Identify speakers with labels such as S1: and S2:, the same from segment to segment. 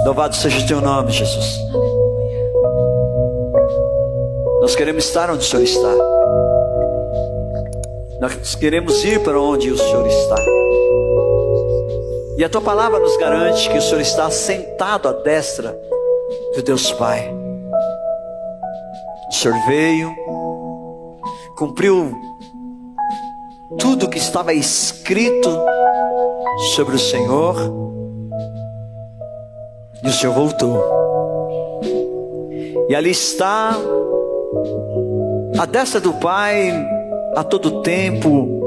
S1: Louvado seja o teu nome, Jesus. Nós queremos estar onde o Senhor está. Nós queremos ir para onde o Senhor está. E a tua palavra nos garante que o Senhor está sentado à destra do Deus Pai. O Senhor veio, cumpriu tudo que estava escrito sobre o Senhor, e o Senhor voltou. E ali está, à destra do Pai, a todo tempo,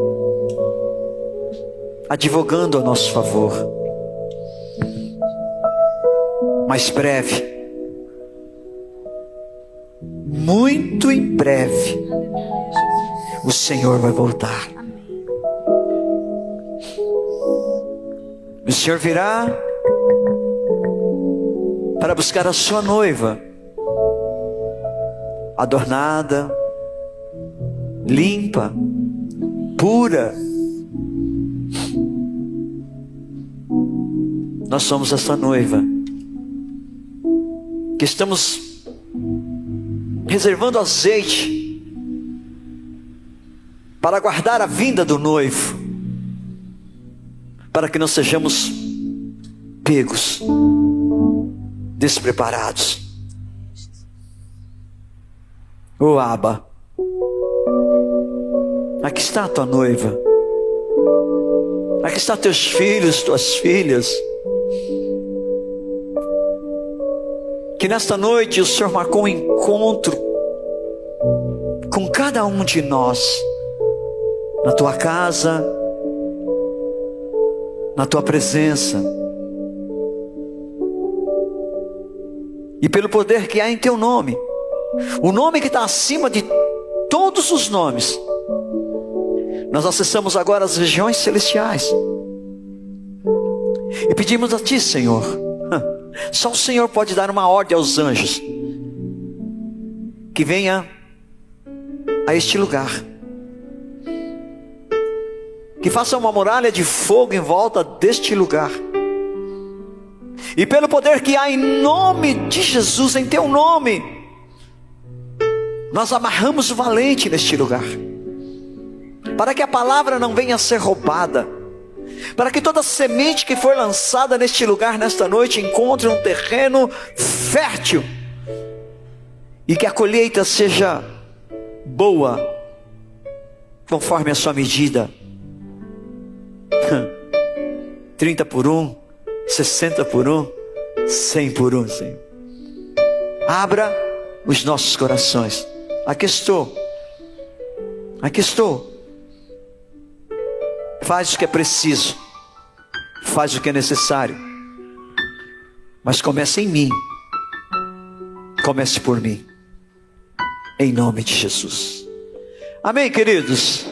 S1: advogando a nosso favor. Mas breve, muito em breve, o Senhor vai voltar. O Senhor virá para buscar a sua noiva, adornada, limpa, pura. Nós somos essa noiva que estamos reservando azeite para guardar a vinda do noivo, para que não sejamos pegos, despreparados. Oh Abba, aqui está a tua noiva, aqui está teus filhos, tuas filhas. Que nesta noite o Senhor marcou um encontro com cada um de nós, na tua casa, na tua presença, e pelo poder que há em teu nome, o nome que está acima de todos os nomes, nós acessamos agora as regiões celestiais e pedimos a ti, Senhor. Só o Senhor pode dar uma ordem aos anjos que venha a este lugar, que faça uma muralha de fogo em volta deste lugar, e pelo poder que há em nome de Jesus, em teu nome, nós amarramos o valente neste lugar, para que a palavra não venha a ser roubada, para que toda semente que for lançada neste lugar nesta noite encontre um terreno fértil, e que a colheita seja boa, conforme a sua medida. 30 por 1, 60 por 1, 100 por 1, Senhor. Abra os nossos corações. Aqui estou. Aqui estou. Faz o que é preciso, faz o que é necessário, mas comece em mim, comece por mim, em nome de Jesus. Amém, queridos?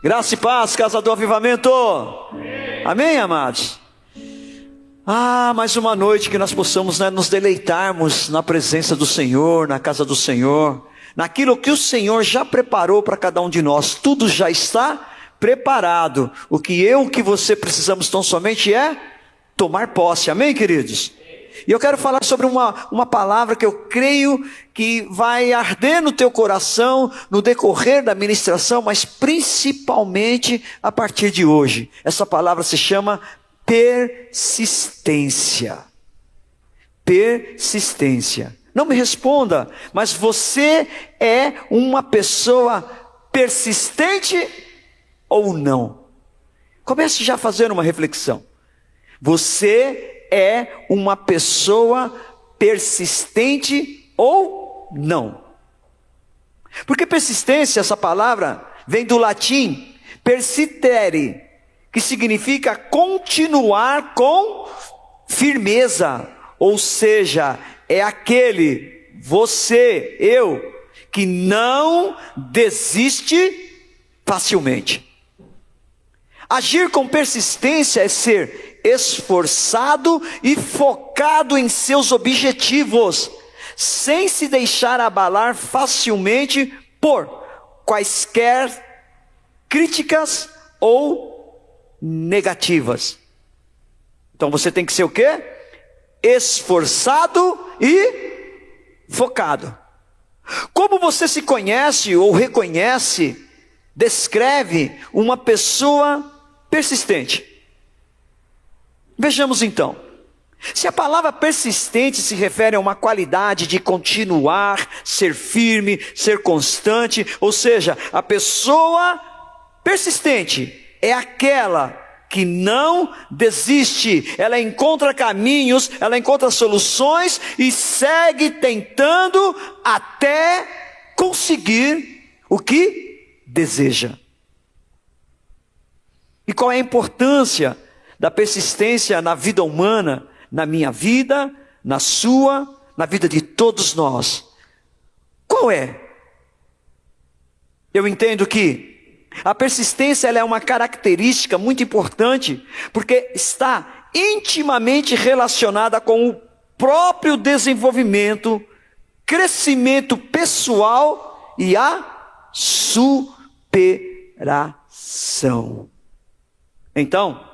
S1: Graça e paz, casa do avivamento. Amém, amados? Mais uma noite que nós possamos, nos deleitarmos na presença do Senhor, na casa do Senhor, naquilo que o Senhor já preparou para cada um de nós. Tudo já está preparado. O que eu, que você precisamos tão somente é tomar posse. Amém, queridos? E eu quero falar sobre uma palavra que eu creio que vai arder no teu coração no decorrer da ministração, mas principalmente a partir de hoje. Essa palavra se chama persistência. Persistência. Não me responda, mas você é uma pessoa persistente ou não? Comece já a fazer uma reflexão. Você é uma pessoa persistente ou não? Porque persistência, essa palavra, vem do latim persitere, que significa continuar com firmeza. Ou seja, é aquele, você, eu, que não desiste facilmente. Agir com persistência é ser esforçado e focado em seus objetivos, sem se deixar abalar facilmente por quaisquer críticas ou negativas. Então você tem que ser o quê? esforçado e focado. Como você se conhece ou reconhece, descreve uma pessoa persistente. Vejamos então. Se a palavra persistente se refere a uma qualidade de continuar, ser firme, ser constante, ou seja, a pessoa persistente é aquela que não desiste, ela encontra caminhos, ela encontra soluções e segue tentando até conseguir o que deseja. E qual é a importância da persistência na vida humana, na minha vida, na sua, na vida de todos nós? Qual é? Eu entendo que a persistência ela é uma característica muito importante, porque está intimamente relacionada com o próprio desenvolvimento, crescimento pessoal e a superação. Então,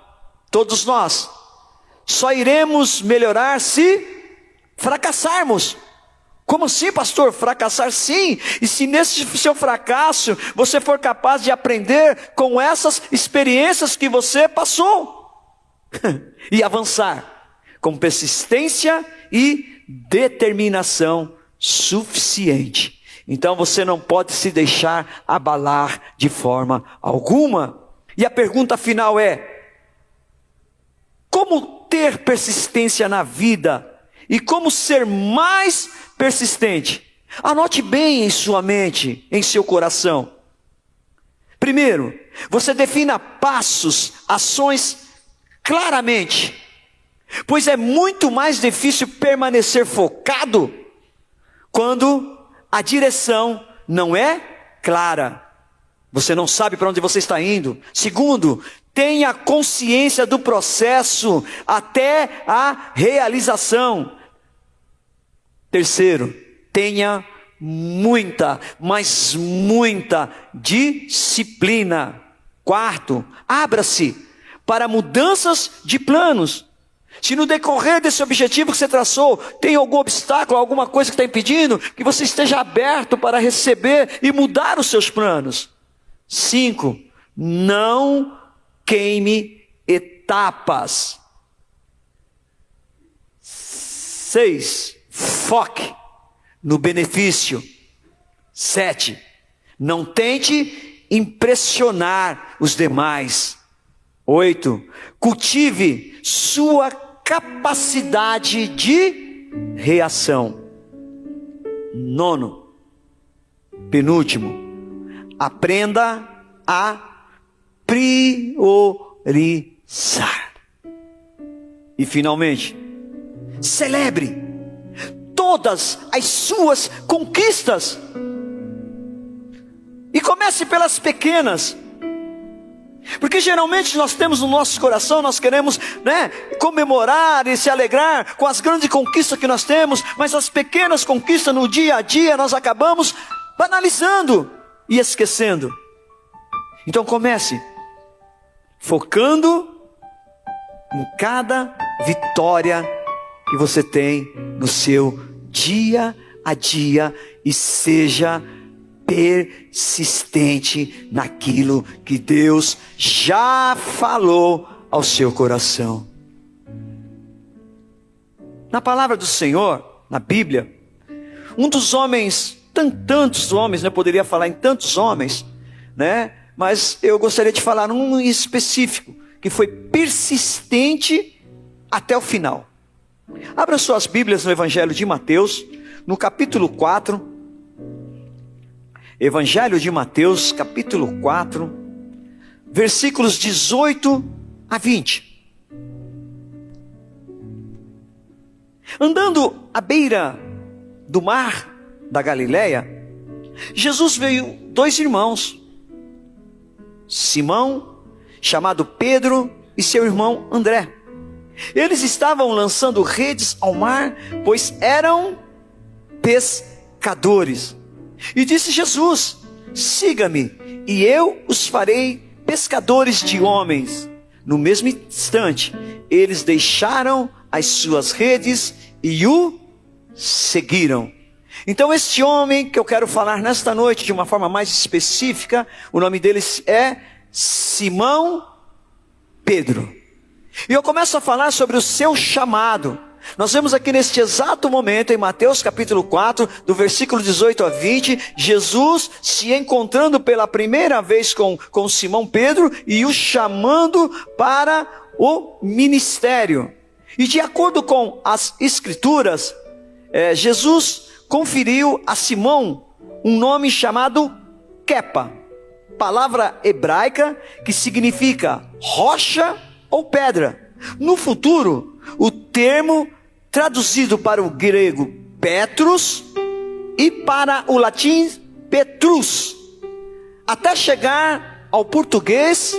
S1: todos nós só iremos melhorar se fracassarmos. Como assim, pastor? Fracassar sim. E se nesse seu fracasso você for capaz de aprender com essas experiências que você passou e avançar com persistência e determinação suficiente. Então você não pode se deixar abalar de forma alguma. E a pergunta final é: como ter persistência na vida e como ser mais persistente? Anote bem em sua mente, em seu coração. Primeiro, você defina passos, ações claramente, pois é muito mais difícil permanecer focado quando a direção não é clara. Você não sabe para onde você está indo. Segundo, tenha consciência do processo até a realização. Terceiro, tenha muita, mas muita disciplina. Quarto, abra-se para mudanças de planos. Se no decorrer desse objetivo que você traçou, tem algum obstáculo, alguma coisa que está impedindo, que você esteja aberto para receber e mudar os seus planos. 5, não queime etapas. 6, foque no benefício. 7, não tente impressionar os demais. 8, cultive sua capacidade de reação. 9, penúltimo, aprenda a priorizar. E finalmente, celebre todas as suas conquistas. E comece pelas pequenas. Porque geralmente nós temos no nosso coração, nós queremos, comemorar e se alegrar com as grandes conquistas que nós temos, mas as pequenas conquistas no dia a dia nós acabamos banalizando e esquecendo. Então comece focando em cada vitória que você tem no seu dia a dia e seja persistente naquilo que Deus já falou ao seu coração. Na palavra do Senhor, na Bíblia, um dos homens, tantos homens, poderia falar em tantos homens, mas eu gostaria de falar um específico, que foi persistente até o final. Abra suas Bíblias no Evangelho de Mateus, no capítulo 4, Evangelho de Mateus, capítulo 4, versículos 18 a 20. Andando à beira do mar da Galileia, Jesus veio 2 irmãos, Simão, chamado Pedro, e seu irmão André. Eles estavam lançando redes ao mar, pois eram pescadores. E disse Jesus: siga-me, e eu os farei pescadores de homens. No mesmo instante, eles deixaram as suas redes e o seguiram. Então este homem que eu quero falar nesta noite de uma forma mais específica, o nome dele é Simão Pedro. E eu começo a falar sobre o seu chamado. Nós vemos aqui neste exato momento, em Mateus capítulo 4, do versículo 18 a 20, Jesus se encontrando pela primeira vez com Simão Pedro e o chamando para o ministério. E de acordo com as escrituras, Jesus conferiu a Simão um nome chamado Kepa, palavra hebraica que significa rocha ou pedra. No futuro, o termo traduzido para o grego Petrus e para o latim Petrus, até chegar ao português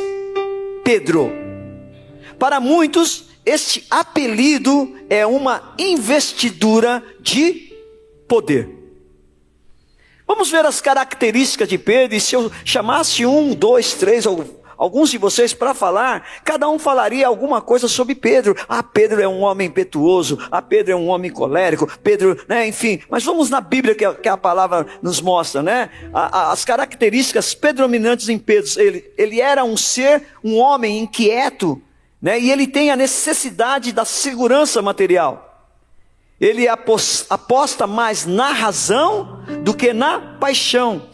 S1: Pedro. Para muitos, este apelido é uma investidura de poder. Vamos ver as características de Pedro, e se eu chamasse 1, 2, 3 ou alguns de vocês para falar, cada um falaria alguma coisa sobre Pedro. Pedro é um homem impetuoso, Pedro é um homem colérico, Pedro, enfim. Mas vamos na Bíblia que a palavra nos mostra, as características predominantes em Pedro. Ele era um homem inquieto, e ele tem a necessidade da segurança material. Ele aposta mais na razão do que na paixão.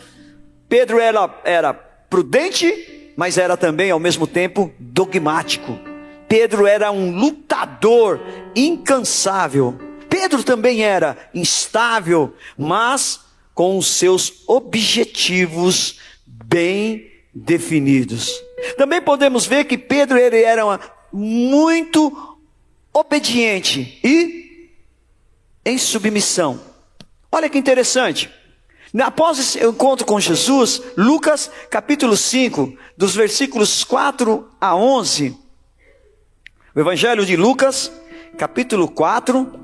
S1: Pedro era prudente, mas era também ao mesmo tempo dogmático. Pedro era um lutador incansável. Pedro também era instável, mas com os seus objetivos bem definidos. Também podemos ver que Pedro ele era muito obediente e em submissão. Olha que interessante. Após esse encontro com Jesus, Lucas capítulo 5, dos versículos 4 a 11, o Evangelho de Lucas, capítulo 4,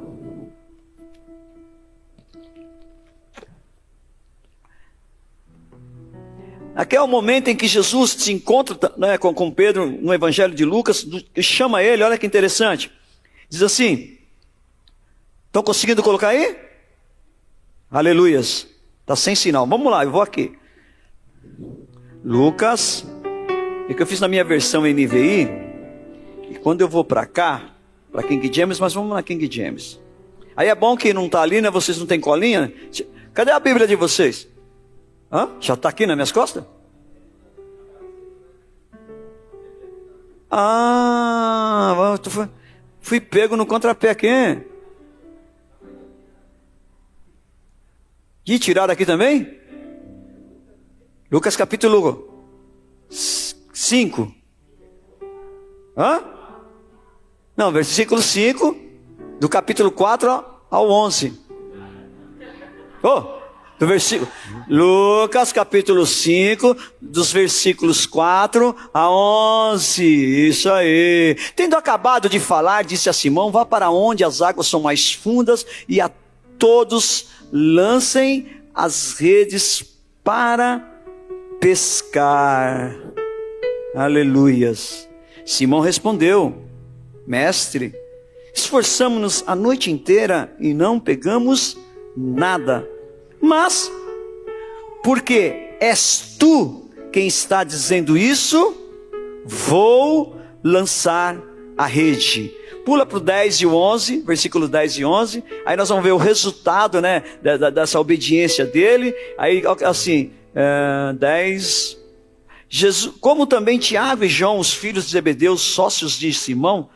S1: aqui é o momento em que Jesus se encontra com Pedro no Evangelho de Lucas, e chama ele, olha que interessante, diz assim, estão conseguindo colocar aí? Aleluias. Está sem sinal. Vamos lá, eu vou aqui. Lucas. É que eu fiz na minha versão NVI. E quando eu vou para cá, para King James, mas vamos na King James. Aí é bom que não está ali, vocês não têm colinha. Cadê a Bíblia de vocês? Já está aqui nas minhas costas? Fui pego no contrapé aqui. E tiraram aqui também? Lucas capítulo 5. Não, versículo 5, do capítulo 4 ao 11. Do versículo. Lucas capítulo 5, dos versículos 4 a 11. Isso aí. Tendo acabado de falar, disse a Simão: vá para onde as águas são mais fundas, e a todos lancem as redes para pescar. Aleluias. Simão respondeu: mestre, esforçamo-nos a noite inteira e não pegamos nada. Mas, porque és tu quem está dizendo isso, vou lançar a rede. Pula para o 10 e 11, versículo 10 e 11, aí nós vamos ver o resultado, dessa obediência dele. Aí assim, 10, Jesus, como também Tiago e João, os filhos de Zebedeu, sócios de Simão,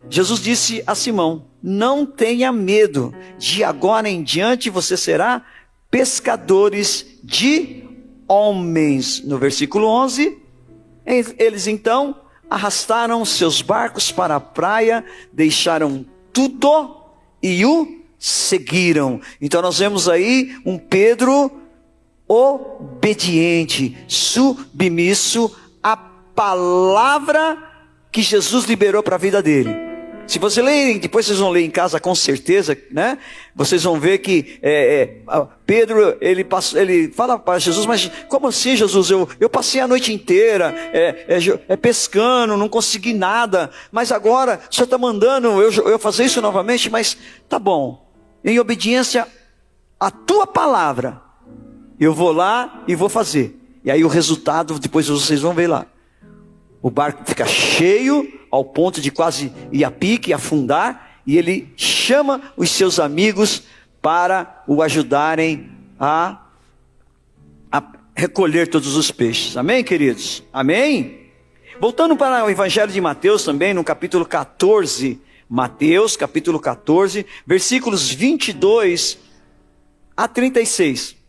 S1: Jesus disse a Simão: não tenha medo, de agora em diante você será pescadores de homens. No versículo 11, eles então arrastaram seus barcos para a praia, deixaram tudo e o seguiram. Então nós vemos aí um Pedro obediente, submisso à palavra que Jesus liberou para a vida dele. Se você ler, depois vocês vão ler em casa com certeza, né? Vocês vão ver que Pedro, ele fala para Jesus, mas como assim, Jesus? Eu passei a noite inteira pescando, não consegui nada, mas agora o Senhor está mandando eu fazer isso novamente, mas tá bom, em obediência à tua palavra, eu vou lá e vou fazer. E aí o resultado, depois vocês vão ver lá. O barco fica cheio, ao ponto de quase ir a pique, afundar, e ele chama os seus amigos para o ajudarem a recolher todos os peixes. Amém, queridos? Amém? Voltando para o Evangelho de Mateus também, no capítulo 14, Mateus, capítulo 14, versículos 22 a 36.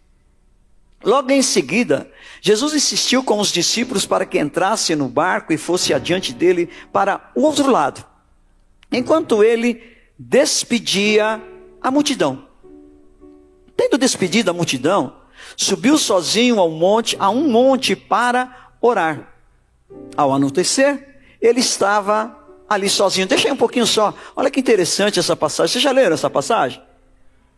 S1: Logo em seguida, Jesus insistiu com os discípulos para que entrasse no barco e fosse adiante dele para o outro lado, enquanto ele despedia a multidão. Tendo despedido a multidão, subiu sozinho a um monte para orar. Ao anoitecer, ele estava ali sozinho. Deixa aí um pouquinho só. Olha que interessante essa passagem. Vocês já leram essa passagem?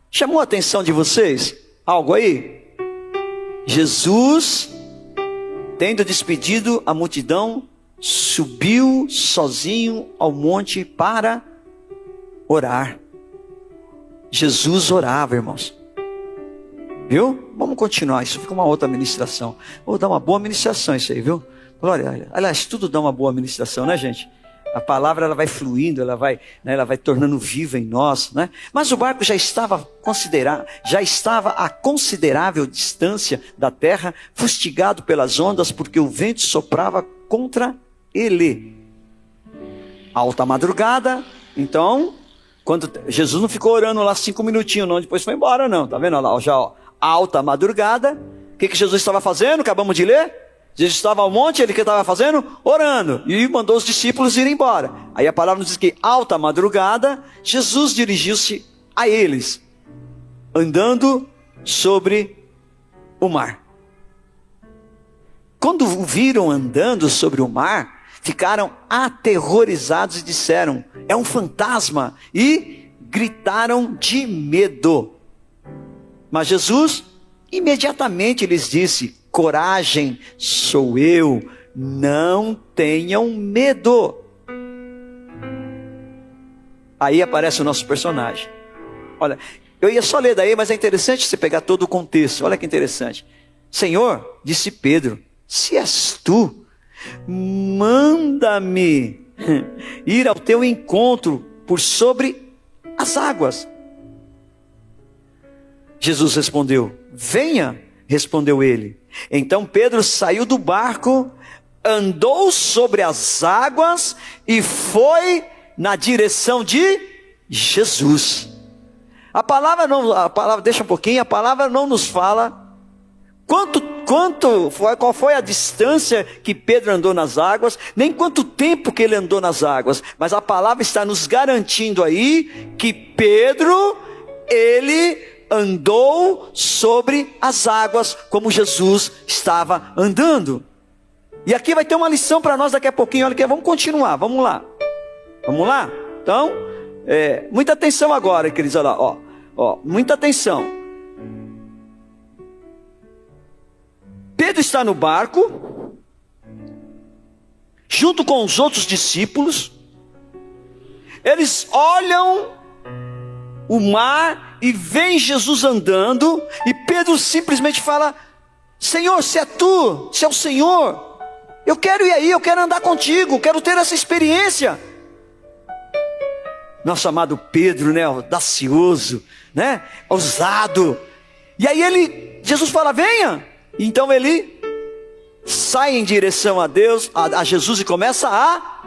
S1: Chamou a atenção de vocês? Algo aí? Jesus, tendo despedido a multidão, subiu sozinho ao monte para orar. Jesus orava, irmãos. Viu? Vamos continuar, isso fica uma outra ministração. Vou dar uma boa ministração isso aí, viu? Glória, aliás, tudo dá uma boa ministração, né, gente? A palavra ela vai fluindo, ela vai tornando viva em nós, né? Mas o barco já estava a considerável distância da terra, fustigado pelas ondas, porque o vento soprava contra ele. Alta madrugada, então, quando Jesus não ficou orando lá 5 minutinhos, não, depois foi embora, não, tá vendo lá, já, ó, alta madrugada, o que Jesus estava fazendo? Acabamos de ler. Jesus estava ao monte, ele que estava fazendo? Orando. E mandou os discípulos ir embora. Aí a palavra nos diz que, alta madrugada, Jesus dirigiu-se a eles, andando sobre o mar. Quando o viram andando sobre o mar, ficaram aterrorizados e disseram, é um fantasma, e gritaram de medo. Mas Jesus imediatamente lhes disse, coragem, sou eu, não tenham medo. Aí aparece o nosso personagem. Olha, eu ia só ler daí, mas é interessante você pegar todo o contexto. Olha que interessante. Senhor, disse Pedro, se és tu, manda-me ir ao teu encontro por sobre as águas. Jesus respondeu, venha, respondeu ele. Então Pedro saiu do barco, andou sobre as águas e foi na direção de Jesus. Deixa um pouquinho, a palavra não nos fala qual foi a distância que Pedro andou nas águas, nem quanto tempo que ele andou nas águas, mas a palavra está nos garantindo aí que Pedro, ele andou sobre as águas como Jesus estava andando. E aqui vai ter uma lição para nós daqui a pouquinho. Olha aqui, vamos continuar, vamos lá. Então, muita atenção agora, queridos, olha lá, muita atenção. Pedro está no barco, junto com os outros discípulos. Eles olham o mar e veem Jesus andando, e Pedro simplesmente fala, Senhor, se é tu, se é o Senhor, eu quero ir aí, eu quero andar contigo, quero ter essa experiência. Nosso amado Pedro, né, audacioso, né, ousado. E aí Jesus fala, venha. Então ele sai em direção a Deus, a Jesus, e começa a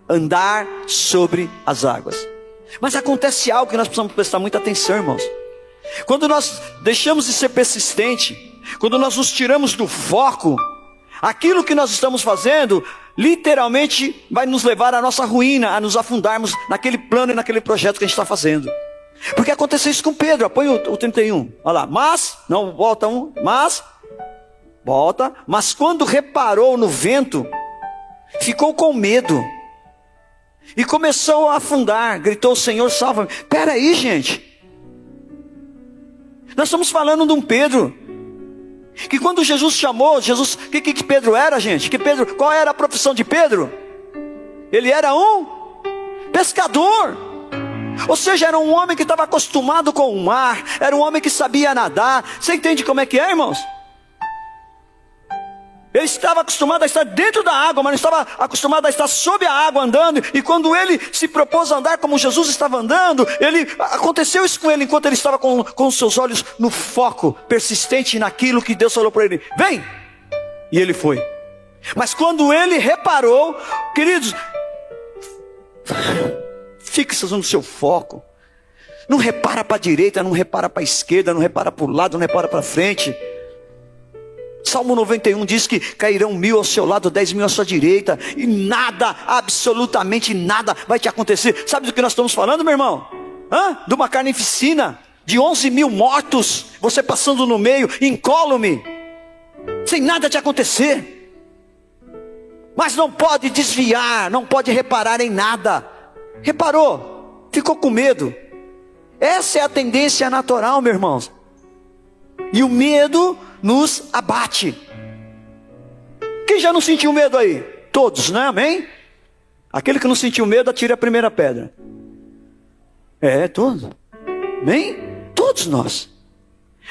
S1: andar sobre as águas. Mas acontece algo que nós precisamos prestar muita atenção, irmãos. Quando nós deixamos de ser persistente, quando nós nos tiramos do foco, aquilo que nós estamos fazendo, literalmente vai nos levar à nossa ruína, a nos afundarmos naquele plano e naquele projeto que a gente está fazendo. Porque aconteceu isso com Pedro. Põe o 31, olha lá, mas quando reparou no vento, ficou com medo. e começou a afundar. Gritou: Senhor, salva-me. Espera aí, gente. Nós estamos falando de um Pedro que quando Jesus chamou, que Pedro era, gente? Qual era a profissão de Pedro? Ele era um pescador. Ou seja, era um homem que estava acostumado com o mar, era um homem que sabia nadar. Você entende como é que é, irmãos? Ele estava acostumado a estar dentro da água, mas não estava acostumado a estar sob a água andando. E quando ele se propôs a andar como Jesus estava andando, aconteceu isso com ele enquanto ele estava com os seus olhos no foco, persistente naquilo que Deus falou para ele: vem! E ele foi. Mas quando ele reparou, queridos, fixa no seu foco. Não repara para a direita, não repara para a esquerda, não repara para o lado, não repara para frente. Salmo 91 diz que cairão 1000 ao seu lado, 10.000 à sua direita, e nada, absolutamente nada vai te acontecer. Sabe do que nós estamos falando, meu irmão? De uma carnificina, de 11.000 mortos, você passando no meio, incólume, sem nada te acontecer. Mas não pode desviar, não pode reparar em nada. Reparou? Ficou com medo. Essa é a tendência natural, meus irmãos. E o medo nos abate. Quem já não sentiu medo aí? Todos, né? Amém? Aquele que não sentiu medo, atire a primeira pedra. Todos. Amém? Todos nós.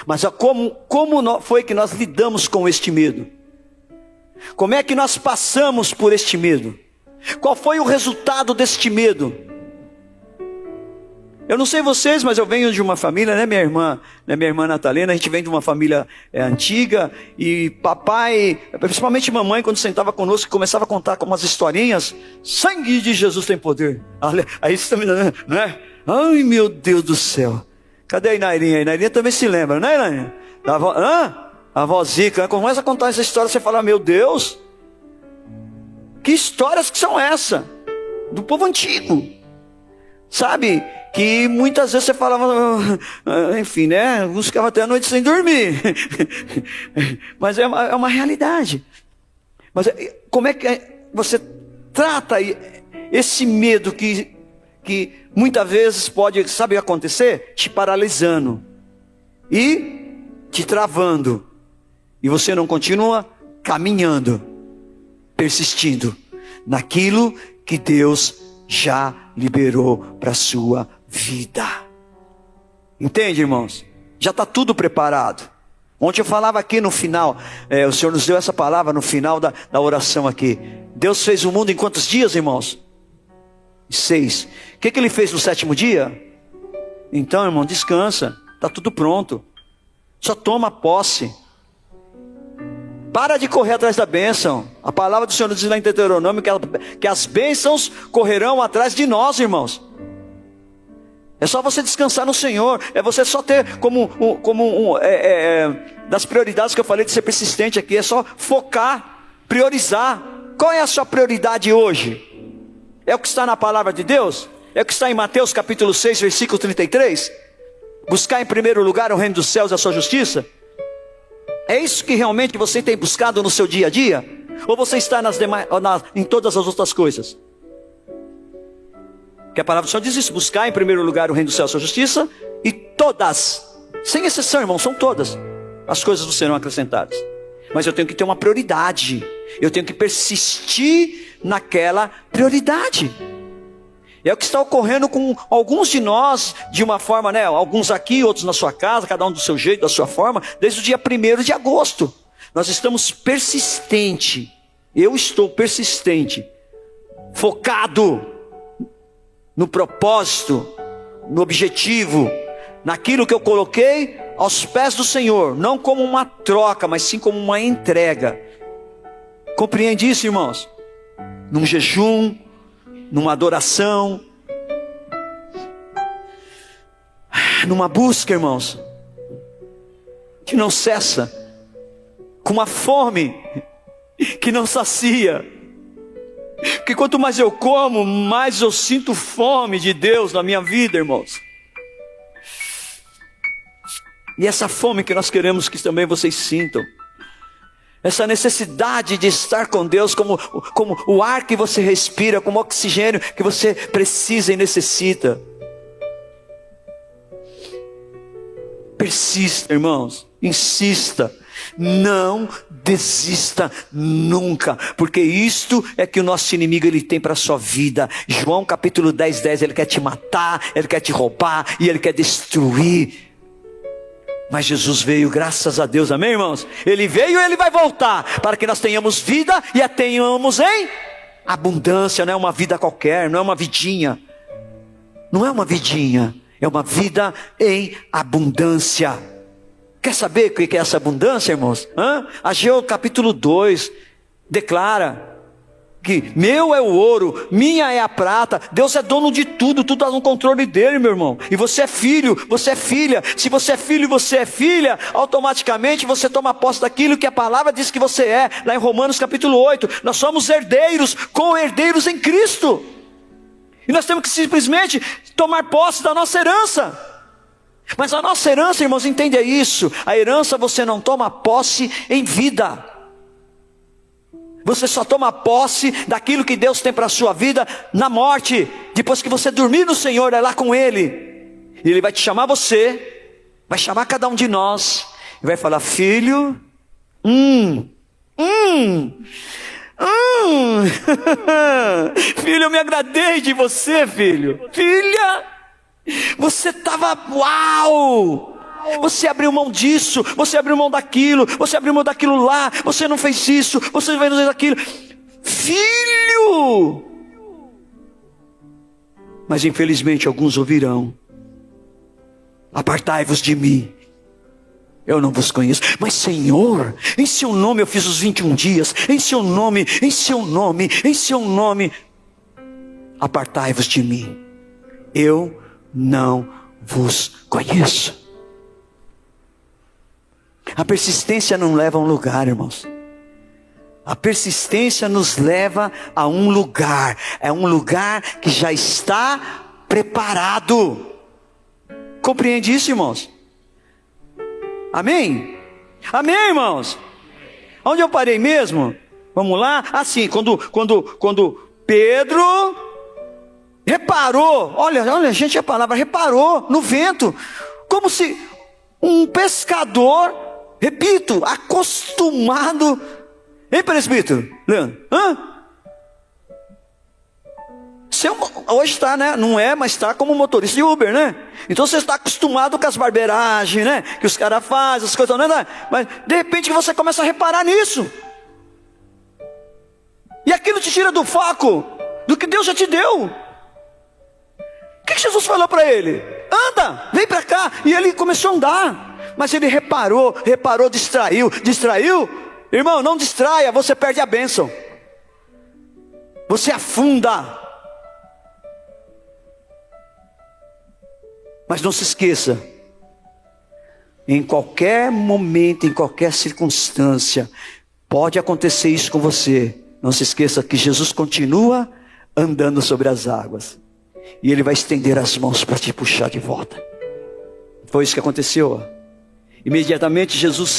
S1: Mas como foi que nós lidamos com este medo? Como é que nós passamos por este medo? Qual foi o resultado deste medo? Eu não sei vocês, mas eu venho de uma família, né, minha irmã Natalina, a gente vem de uma família antiga, e papai, principalmente mamãe, quando sentava conosco, começava a contar com umas historinhas: sangue de Jesus tem poder. Aí você também, né? Ai, meu Deus do céu. Cadê a Inairinha? A Inairinha também se lembra, né, Inairinha? A avó Zica, começa a contar essa história, você fala: meu Deus, que histórias que são essas? Do povo antigo, sabe? Que muitas vezes você falava, enfim, né? Alguns ficavam até a noite sem dormir. Mas é uma realidade. Mas como é que você trata esse medo que muitas vezes pode, sabe, acontecer? Te paralisando e te travando. E você não continua caminhando, persistindo naquilo que Deus já liberou para a sua vida. Entende, irmãos? Já está tudo preparado. Ontem eu falava aqui no final, o Senhor nos deu essa palavra no final da oração aqui. Deus fez o mundo em quantos dias, irmãos? 6. O que Ele fez no 7º dia? Então, irmão, descansa. Está tudo pronto. Só toma posse. Para de correr atrás da bênção. A palavra do Senhor nos diz lá em Deuteronômio que as bênçãos correrão atrás de nós, irmãos. É só você descansar no Senhor. É você só ter das prioridades que eu falei de ser persistente aqui. É só focar, priorizar. Qual é a sua prioridade hoje? É o que está na palavra de Deus? É o que está em Mateus capítulo 6, versículo 33? Buscar em primeiro lugar o reino dos céus e a sua justiça? É isso que realmente você tem buscado no seu dia a dia? Ou você está em todas as outras coisas? Porque a palavra do Senhor diz isso: buscar em primeiro lugar o reino do céu e a sua justiça, e todas, sem exceção, irmão, são todas, as coisas vos serão acrescentadas. Mas eu tenho que ter uma prioridade. Eu tenho que persistir naquela prioridade. É o que está ocorrendo com alguns de nós, de uma forma, né? Alguns aqui, outros na sua casa, cada um do seu jeito, da sua forma, desde o dia 1º de agosto. Nós estamos persistentes. Eu estou persistente, focado no propósito, no objetivo, naquilo que eu coloquei aos pés do Senhor, não como uma troca, mas sim como uma entrega. Compreende isso, irmãos? Num jejum, numa adoração, numa busca, irmãos, que não cessa, com uma fome que não sacia. Porque quanto mais eu como, mais eu sinto fome de Deus na minha vida, irmãos. E essa fome que nós queremos que também vocês sintam. essa necessidade de estar com Deus como o ar que você respira, como o oxigênio que você precisa e necessita. Persista, irmãos, insista, não desista nunca, porque isto é que o nosso inimigo ele tem para a sua vida. João capítulo 10, ele quer te matar, ele quer te roubar e ele quer destruir. Mas Jesus veio, graças a Deus, amém, irmãos? Ele veio e ele vai voltar, para que nós tenhamos vida e a tenhamos em abundância. Não é uma vida qualquer, não é uma vidinha. Não é uma vidinha, é uma vida em abundância. Quer saber o que é essa abundância, irmãos? Ageu capítulo 2 declara que meu é o ouro, minha é a prata. Deus é dono de tudo, tudo está no controle dele, meu irmão. E você é filho, você é filha. Se você é filho e você é filha, automaticamente você toma posse daquilo que a palavra diz que você é. Lá em Romanos capítulo 8, nós somos herdeiros, co-herdeiros em Cristo. E nós temos que simplesmente tomar posse da nossa herança. Mas a nossa herança, irmãos, entenda isso. A herança você não toma posse em vida. Você só toma posse daquilo que Deus tem para a sua vida na morte. Depois que você dormir no Senhor, é lá com Ele. E Ele vai te chamar você, vai chamar cada um de nós, e vai falar: filho, filho, eu me agradei de você, filho. Filha, você estava, uau! Você abriu mão disso, você abriu mão daquilo, você abriu mão daquilo lá, você não fez isso, você não fez aquilo. Filho! Mas infelizmente alguns ouvirão: apartai-vos de mim, eu não vos conheço. Mas Senhor, em seu nome eu fiz os 21 dias, em seu nome, apartai-vos de mim, eu não vos conheço. A persistência não leva a um lugar, irmãos. A persistência nos leva a um lugar. É um lugar que já está preparado. Compreende isso, irmãos? Amém? Amém, irmãos? Onde eu parei mesmo? Vamos lá? Assim, quando Pedro reparou, olha, gente, a palavra reparou no vento, como se um pescador, repito, acostumado, hein, presbítero? Leandro? Hoje está, né? Não é, mas está como motorista de Uber, né? Então você está acostumado com as barbeiragens, né? Que os caras fazem, as coisas, né? Mas de repente você começa a reparar nisso. E aquilo te tira do foco do que Deus já te deu. O que Jesus falou para ele? Anda, vem para cá. E ele começou a andar. Mas ele reparou, distraiu. Irmão, não distraia, você perde a bênção. Você afunda. Mas não se esqueça, em qualquer momento, em qualquer circunstância, pode acontecer isso com você. Não se esqueça que Jesus continua andando sobre as águas. E Ele vai estender as mãos para te puxar de volta. Foi isso que aconteceu. Imediatamente Jesus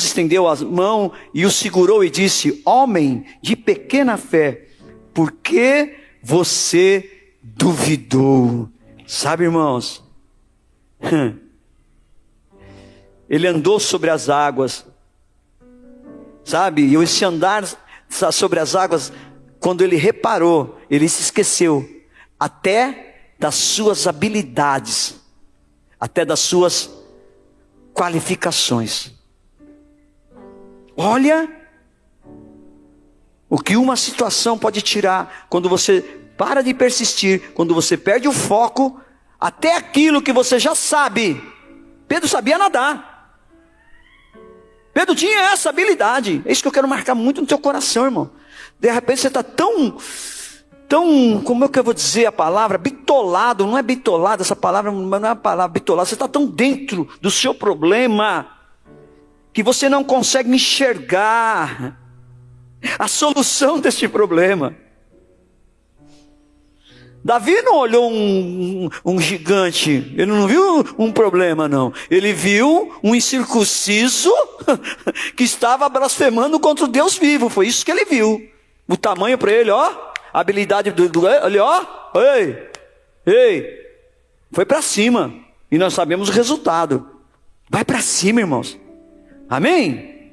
S1: estendeu a mão e o segurou e disse: homem de pequena fé, por que você duvidou? Sabe, irmãos, ele andou sobre as águas, sabe, e esse andar sobre as águas, quando ele reparou, ele se esqueceu até das suas habilidades, até das suas qualificações. Olha o que uma situação pode tirar quando você para de persistir, quando você perde o foco, até aquilo que você já sabe. Pedro sabia nadar. Pedro tinha essa habilidade. É isso que eu quero marcar muito no teu coração, irmão. De repente você está tão, como é que eu vou dizer a palavra? Bitolado, não é bitolado, essa palavra não é a palavra bitolado. Você está tão dentro do seu problema, que você não consegue enxergar a solução deste problema. Davi não olhou um gigante, ele não viu um problema não. Ele viu um incircunciso que estava blasfemando contra o Deus vivo, foi isso que ele viu. O tamanho para ele, ó, a habilidade ele, ó, ei, foi para cima. E nós sabemos o resultado. Vai para cima, irmãos. Amém?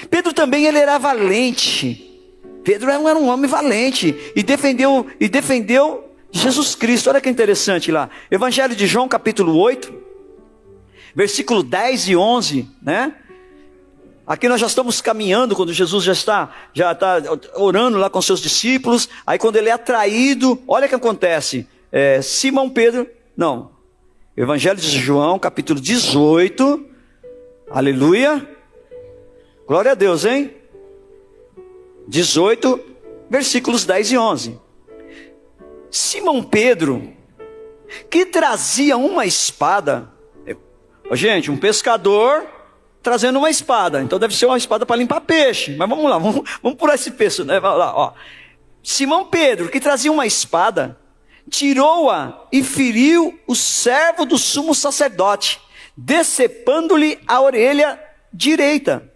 S1: Pedro também, ele era valente. Pedro era um homem valente e defendeu Jesus Cristo. Olha que interessante lá. Evangelho de João, capítulo 8, versículo 10 e 11, né? Aqui nós já estamos caminhando, quando Jesus já está orando lá com seus discípulos. Aí quando ele é atraído, olha o que acontece. Evangelho de João, capítulo 18. Aleluia. Glória a Deus, hein? 18, versículos 10 e 11. Simão Pedro, que trazia uma espada. Gente, um pescador trazendo uma espada. Então deve ser uma espada para limpar peixe. Mas vamos lá, vamos por esse peixe, né? Vamos lá, ó. Simão Pedro, que trazia uma espada, tirou-a e feriu o servo do sumo sacerdote, decepando-lhe a orelha direita.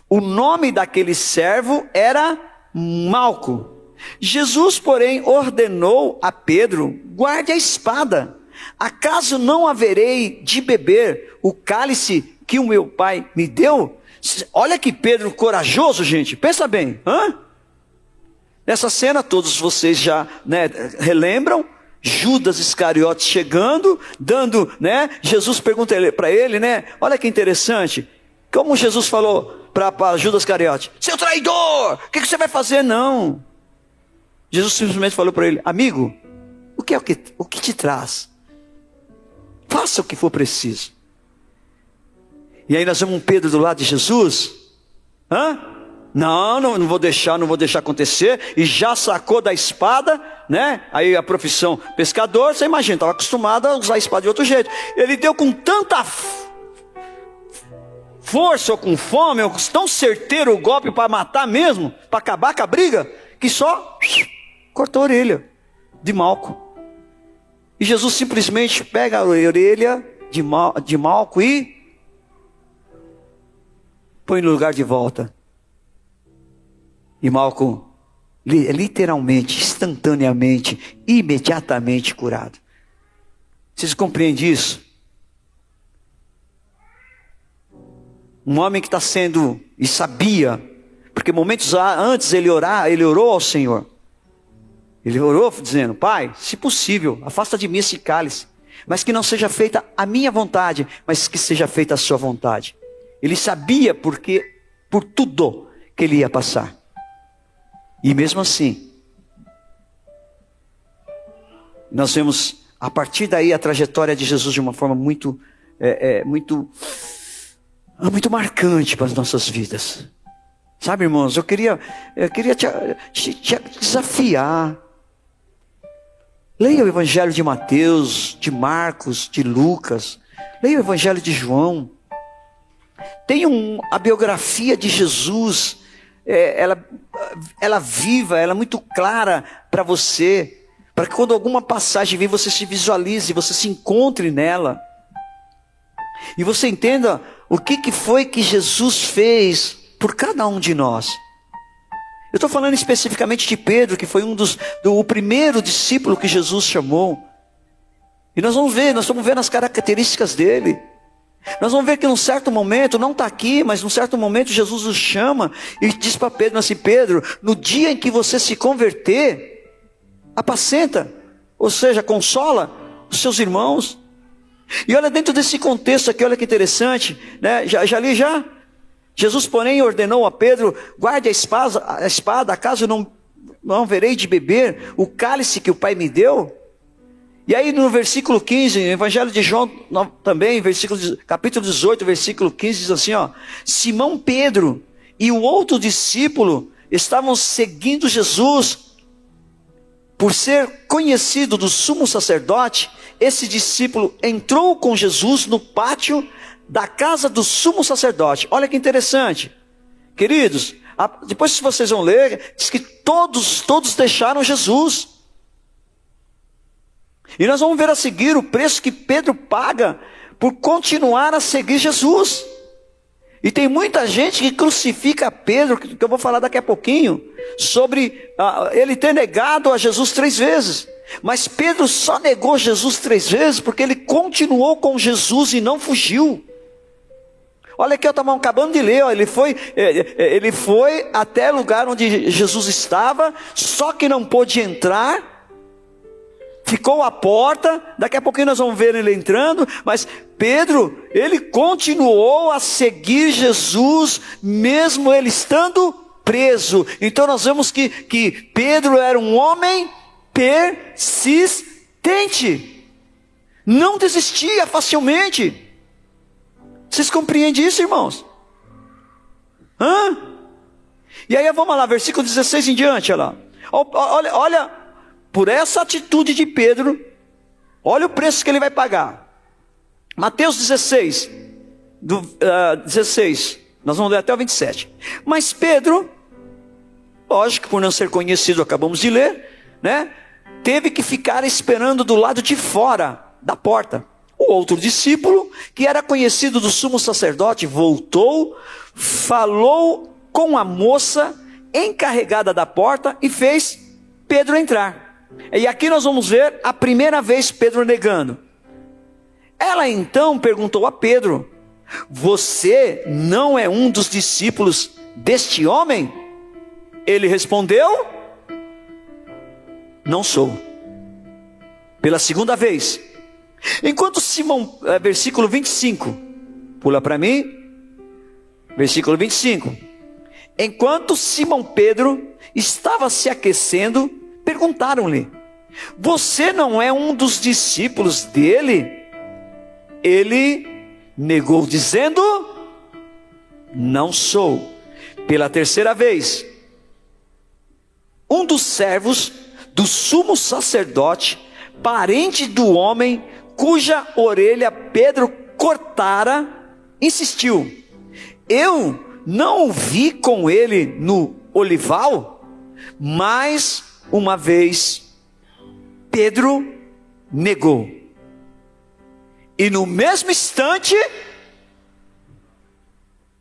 S1: O nome daquele servo era Malco. Jesus, porém, ordenou a Pedro: guarde a espada. Acaso não haverei de beber o cálice que o meu pai me deu? Olha que Pedro corajoso, gente. Pensa bem. Nessa cena, todos vocês já, né, relembram. Judas Iscariote chegando, dando, né? Jesus pergunta para ele, né? Olha que interessante. Como Jesus falou para Judas Iscariote: seu traidor, o que você vai fazer? Não. Jesus simplesmente falou para ele: amigo, o que te traz? Faça o que for preciso. E aí nós vemos um Pedro do lado de Jesus. Não vou deixar acontecer. E já sacou da espada, né? Aí a profissão pescador, você imagina, estava acostumado a usar a espada de outro jeito. Ele deu com tanta força ou com fome, ou tão certeiro o golpe para matar mesmo, para acabar com a briga, que só cortou a orelha de Malco. E Jesus simplesmente pega a orelha de Malco e põe no lugar de volta. E Malco, literalmente, instantaneamente, imediatamente curado. Vocês compreendem isso? Um homem que está sendo, e sabia, porque momentos antes ele orou ao Senhor. Ele orou dizendo: Pai, se possível, afasta de mim esse cálice, mas que não seja feita a minha vontade, mas que seja feita a sua vontade. Ele sabia por tudo que ele ia passar. E mesmo assim, nós vemos a partir daí a trajetória de Jesus de uma forma muito marcante para as nossas vidas. Sabe, irmãos, eu queria te desafiar. Leia o Evangelho de Mateus, de Marcos, de Lucas. Leia o Evangelho de João. Tem a biografia de Jesus, ela viva, ela é muito clara para você, para que quando alguma passagem vem, você se visualize, você se encontre nela, e você entenda o que foi que Jesus fez por cada um de nós. Eu estou falando especificamente de Pedro, que foi o primeiro discípulo que Jesus chamou, e nós vamos ver as características dele. Nós vamos ver que num certo momento, não está aqui, mas num certo momento Jesus o chama e diz para Pedro assim: Pedro, no dia em que você se converter, apacenta, ou seja, consola os seus irmãos. E olha, dentro desse contexto aqui, olha que interessante, né? Já li. Jesus, porém, ordenou a Pedro: guarde a espada, acaso não verei de beber o cálice que o Pai me deu? E aí no versículo 15, Evangelho de João também, capítulo 18, versículo 15, diz assim, ó: Simão Pedro e o outro discípulo estavam seguindo Jesus. Por ser conhecido do sumo sacerdote, esse discípulo entrou com Jesus no pátio da casa do sumo sacerdote. Olha que interessante, queridos. Depois, se vocês vão ler, diz que todos deixaram Jesus. E nós vamos ver a seguir o preço que Pedro paga por continuar a seguir Jesus. E tem muita gente que crucifica Pedro, que eu vou falar daqui a pouquinho, sobre ele ter negado a Jesus 3 vezes. Mas Pedro só negou Jesus 3 vezes porque ele continuou com Jesus e não fugiu. Olha aqui, estamos acabando de ler, ó, ele foi até o lugar onde Jesus estava, só que não pôde entrar, ficou à porta. Daqui a pouquinho nós vamos ver ele entrando, mas Pedro, ele continuou a seguir Jesus, mesmo ele estando preso. Então nós vemos que Pedro era um homem persistente, não desistia facilmente. Vocês compreendem isso, irmãos? E aí vamos lá, versículo 16 em diante, olha lá. Olha, por essa atitude de Pedro, olha o preço que ele vai pagar. Mateus 16, 16, nós vamos ler até o 27. Mas Pedro, lógico, por não ser conhecido, acabamos de ler, né? Teve que ficar esperando do lado de fora da porta. O outro discípulo, que era conhecido do sumo sacerdote, voltou, falou com a moça encarregada da porta e fez Pedro entrar. E aqui nós vamos ver a primeira vez Pedro negando. Ela então perguntou a Pedro: você não é um dos discípulos deste homem? Ele respondeu: não sou. Pela segunda vez. Enquanto Simão, versículo 25, pula para mim, versículo 25. Enquanto Simão Pedro estava se aquecendo, perguntaram-lhe: você não é um dos discípulos dele? Ele negou, dizendo: não sou. Pela terceira vez, um dos servos do sumo sacerdote, parente do homem cuja orelha Pedro cortara, insistiu: eu não o vi com ele no olival? Mais uma vez Pedro negou. E no mesmo instante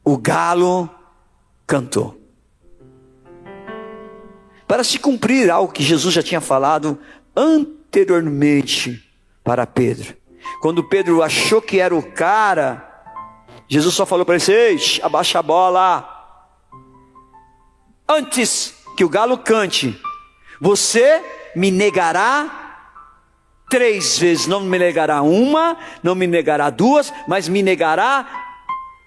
S1: o galo cantou. Para se cumprir algo que Jesus já tinha falado anteriormente para Pedro. Quando Pedro achou que era o cara, Jesus só falou para ele: ei, abaixa a bola. Antes que o galo cante, você me negará 3 vezes. Não me negará uma, não me negará 2, mas me negará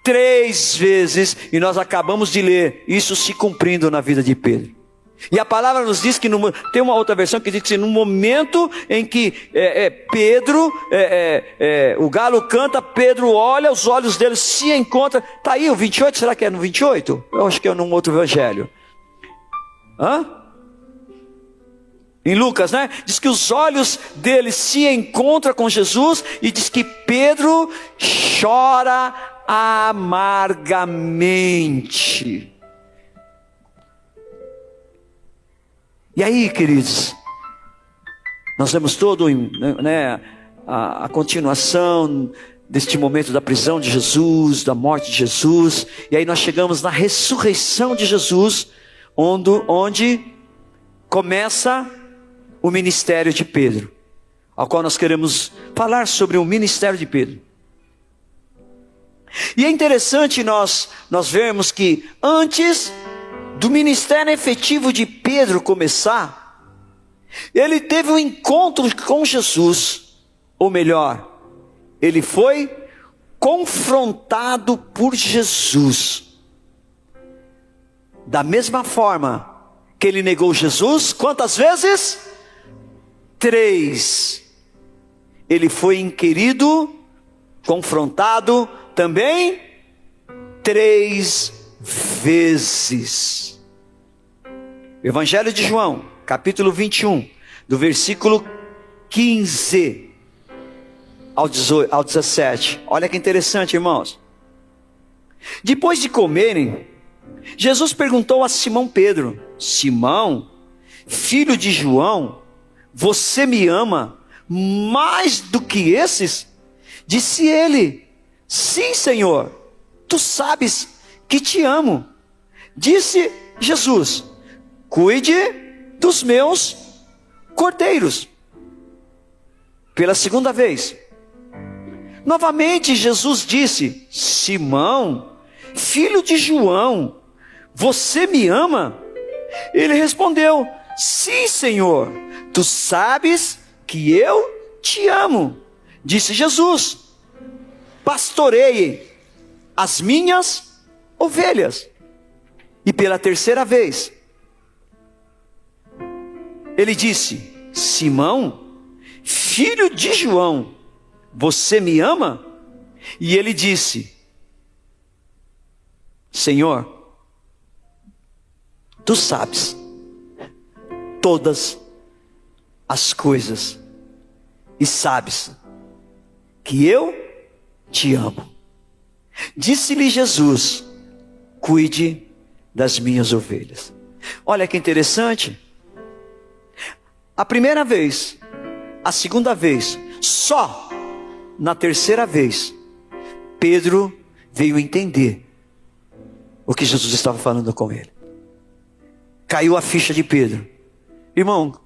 S1: 3 vezes. E nós acabamos de ler isso se cumprindo na vida de Pedro. E a palavra nos diz que tem uma outra versão que diz que no momento em que Pedro, o galo canta, Pedro olha, os olhos dele se encontram. Está aí o 28, será que é no 28? Eu acho que é num outro evangelho. Em Lucas, né? Diz que os olhos dele se encontram com Jesus e diz que Pedro chora amargamente. E aí, queridos, nós vemos todo, né, a continuação deste momento da prisão de Jesus, da morte de Jesus, e aí nós chegamos na ressurreição de Jesus, onde começa o ministério de Pedro, ao qual nós queremos falar sobre o ministério de Pedro. E é interessante nós vermos que antes do ministério efetivo de Pedro começar, ele teve um encontro com Jesus, ou melhor, ele foi confrontado por Jesus. Da mesma forma que ele negou Jesus, quantas vezes? 3. Ele foi inquirido, confrontado também 3 vezes. Evangelho de João, capítulo 21, do versículo 15 ao 17. Olha que interessante, irmãos. Depois de comerem, Jesus perguntou a Simão Pedro: Simão, filho de João, você me ama mais do que esses? Disse ele: sim, Senhor, tu sabes que te amo. Disse Jesus: cuide dos meus cordeiros. Pela segunda vez, novamente Jesus disse: Simão, filho de João, você me ama? Ele respondeu: sim, Senhor, tu sabes que eu te amo. Disse Jesus: pastoreie as minhas ovelhas. E pela terceira vez, ele disse: Simão, filho de João, você me ama? E ele disse: Senhor, tu sabes todas as coisas e sabes que eu te amo. Disse-lhe Jesus: cuide das minhas ovelhas. Olha que interessante. A primeira vez, a segunda vez, só na terceira vez, Pedro veio entender o que Jesus estava falando com ele. Caiu a ficha de Pedro. Irmão,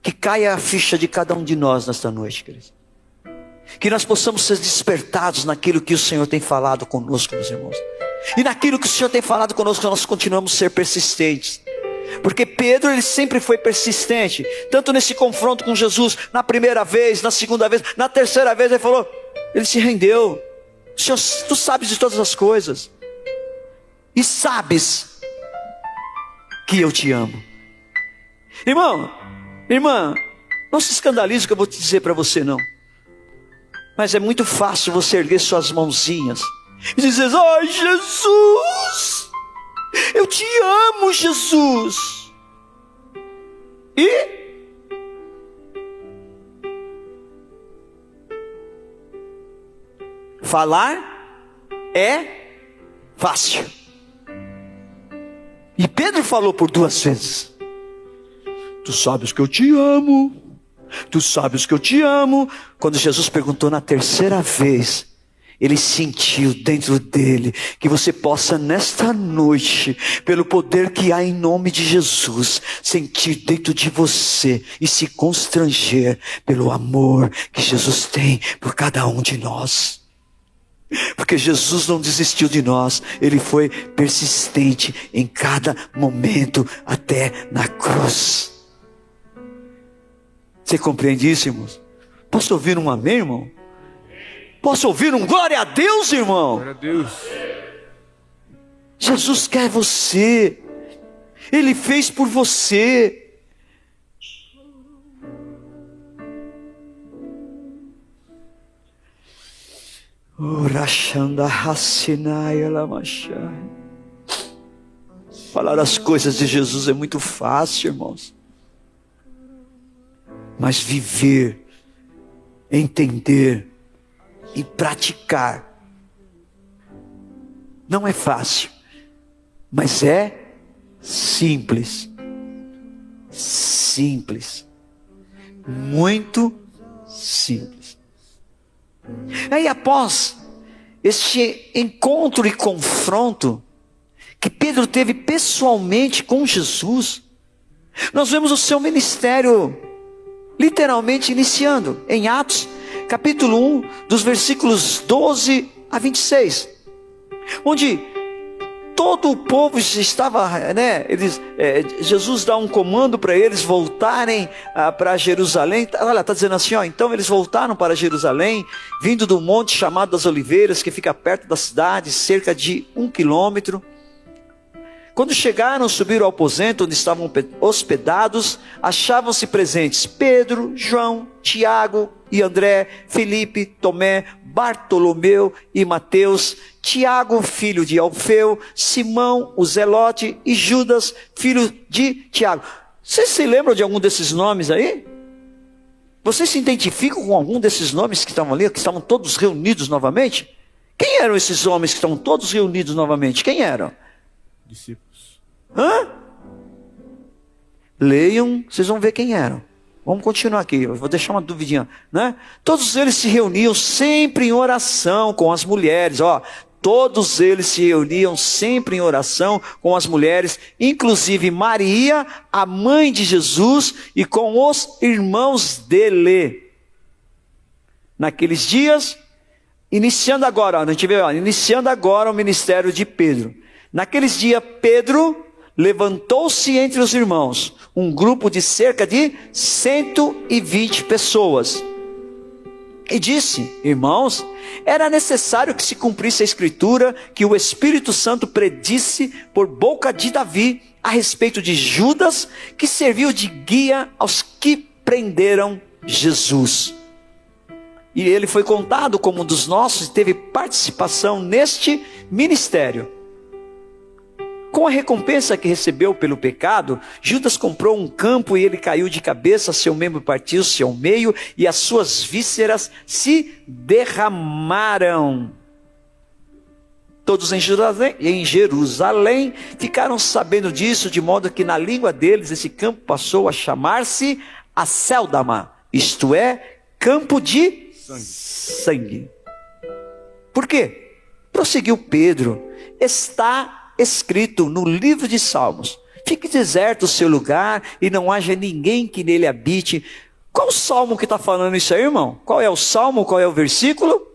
S1: que caia a ficha de cada um de nós nesta noite, queridos. Que nós possamos ser despertados naquilo que o Senhor tem falado conosco, meus irmãos. E naquilo que o Senhor tem falado conosco, nós continuamos a ser persistentes. Porque Pedro, ele sempre foi persistente. Tanto nesse confronto com Jesus, na primeira vez, na segunda vez, na terceira vez, ele falou, ele se rendeu. Senhor, tu sabes de todas as coisas. E sabes que eu te amo. Irmão, irmã, não se escandalize o que eu vou te dizer para você, não. Mas é muito fácil você erguer suas mãozinhas e dizer: ai, Jesus, eu te amo, Jesus. E falar é fácil. E Pedro falou por 2 vezes: tu sabes que eu te amo. Tu sabes que eu te amo. Quando Jesus perguntou na terceira vez, ele sentiu dentro dele que você possa nesta noite, pelo poder que há em nome de Jesus, sentir dentro de você e se constranger pelo amor que Jesus tem por cada um de nós. Porque Jesus não desistiu de nós, ele foi persistente em cada momento até na cruz. Você compreende isso, irmãos? Posso ouvir um amém, irmão? Posso ouvir um glória a Deus, irmão?
S2: Glória a Deus.
S1: Jesus quer você. Ele fez por você. Falar as coisas de Jesus é muito fácil, irmãos. Mas viver, entender e praticar não é fácil, mas é simples. Simples. Muito simples. Aí após este encontro e confronto que Pedro teve pessoalmente com Jesus, nós vemos o seu ministério literalmente iniciando em Atos, capítulo 1, dos versículos 12 a 26, onde todo o povo estava, Jesus dá um comando para eles voltarem para Jerusalém. Olha, está dizendo assim, então eles voltaram para Jerusalém, vindo do monte chamado das Oliveiras, que fica perto da cidade, cerca de 1 quilômetro. Quando chegaram, subiram ao aposento onde estavam hospedados, achavam-se presentes Pedro, João, Tiago e André, Felipe, Tomé, Bartolomeu e Mateus, Tiago, filho de Alfeu, Simão, o Zelote e Judas, filho de Tiago. Vocês se lembram de algum desses nomes aí? Vocês se identificam com algum desses nomes que estavam ali, que estavam todos reunidos novamente? Quem eram esses homens que estavam todos reunidos novamente? Quem eram?
S2: Discípulos.
S1: Leiam, vocês vão ver quem eram. Vamos continuar aqui, eu vou deixar uma duvidinha, né? Todos eles se reuniam sempre em oração com as mulheres, ó. Todos eles se reuniam sempre em oração com as mulheres, inclusive Maria, a mãe de Jesus, e com os irmãos dele. Naqueles dias, iniciando agora, ó, a gente vê, ó, iniciando agora o ministério de Pedro. Naqueles dias, Pedro levantou-se entre os irmãos, um grupo de cerca de 120 pessoas. E disse: irmãos, era necessário que se cumprisse a escritura que o Espírito Santo predisse por boca de Davi a respeito de Judas, que serviu de guia aos que prenderam Jesus. E ele foi contado como um dos nossos e teve participação neste ministério. Com a recompensa que recebeu pelo pecado, Judas comprou um campo e ele caiu de cabeça, seu membro partiu-se ao meio e as suas vísceras se derramaram. Todos em Jerusalém ficaram sabendo disso, de modo que na língua deles esse campo passou a chamar-se Acéldama, isto é, campo de sangue. Por quê? Prosseguiu Pedro, está escrito no livro de Salmos: fique deserto o seu lugar e não haja ninguém que nele habite. Qual o salmo que está falando isso aí, irmão? Qual é o salmo? Qual é o versículo?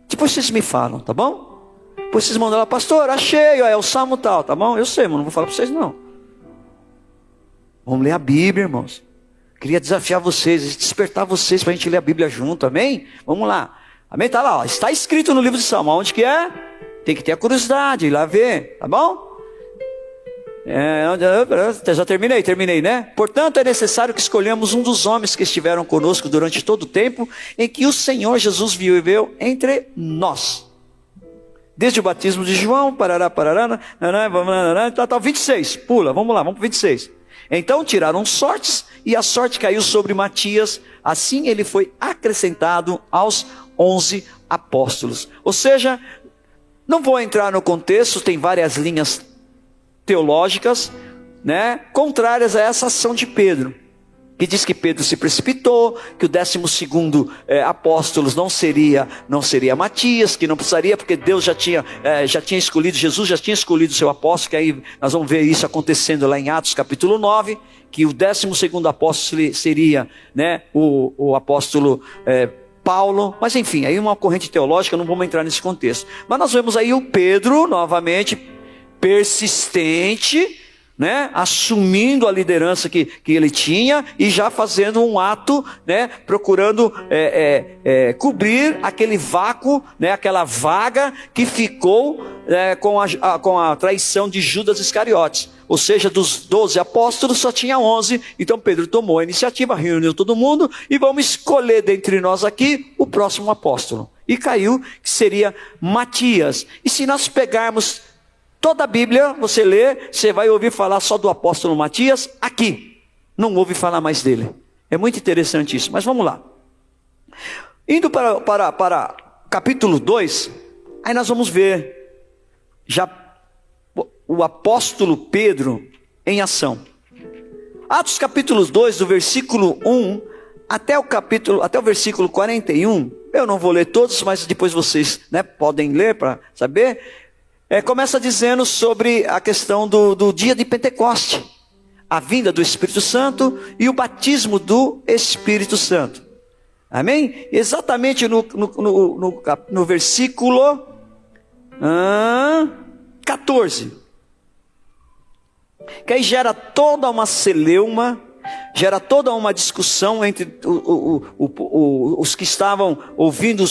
S1: Depois vocês me falam, tá bom? Depois vocês mandam lá: pastor, achei, ó, é o salmo tal, tá bom? Eu sei, mas não vou falar para vocês não. Vamos ler a Bíblia, irmãos. Queria desafiar vocês, despertar vocês para a gente ler a Bíblia junto, amém? Vamos lá, amém? Está lá, ó, está escrito no livro de Salmo, onde que é? Tem que ter a curiosidade, ir lá ver, tá bom? Já terminei, né? Portanto, é necessário que escolhamos um dos homens que estiveram conosco durante todo o tempo em que o Senhor Jesus viveu entre nós. Desde o batismo de João, parará, 26, pula, vamos lá, vamos para 26. Então tiraram sortes, e a sorte caiu sobre Matias. Assim ele foi acrescentado aos 11 apóstolos. Ou seja, não vou entrar no contexto, tem várias linhas teológicas, né, contrárias a essa ação de Pedro, que diz que Pedro se precipitou, que o 12º apóstolo não seria Matias, que não precisaria, porque Deus já tinha escolhido, Jesus já tinha escolhido o seu apóstolo, que aí nós vamos ver isso acontecendo lá em Atos capítulo 9, que o 12º apóstolo seria, né, o apóstolo Paulo, mas enfim, aí uma corrente teológica, não vamos entrar nesse contexto. Mas nós vemos aí o Pedro, novamente, persistente, né, assumindo a liderança que ele tinha e já fazendo um ato, né, procurando cobrir aquele vácuo, né, aquela vaga que ficou com a traição de Judas Iscariotes. Ou seja, dos 12 apóstolos só tinha 11, então Pedro tomou a iniciativa, reuniu todo mundo e vamos escolher dentre nós aqui o próximo apóstolo. E caiu que seria Matias. E se nós pegarmos toda a Bíblia, você lê, você vai ouvir falar só do apóstolo Matias aqui. Não ouve falar mais dele. É muito interessante isso, mas vamos lá. Indo para capítulo 2, aí nós vamos ver já o apóstolo Pedro em ação. Atos capítulo 2, do versículo 1 até o versículo 41, eu não vou ler todos, mas depois vocês, né, podem ler para saber. Começa dizendo sobre a questão do dia de Pentecoste, a vinda do Espírito Santo e o batismo do Espírito Santo. Amém? Exatamente no versículo 14. Que aí gera toda uma celeuma, gera toda uma discussão entre os que estavam ouvindo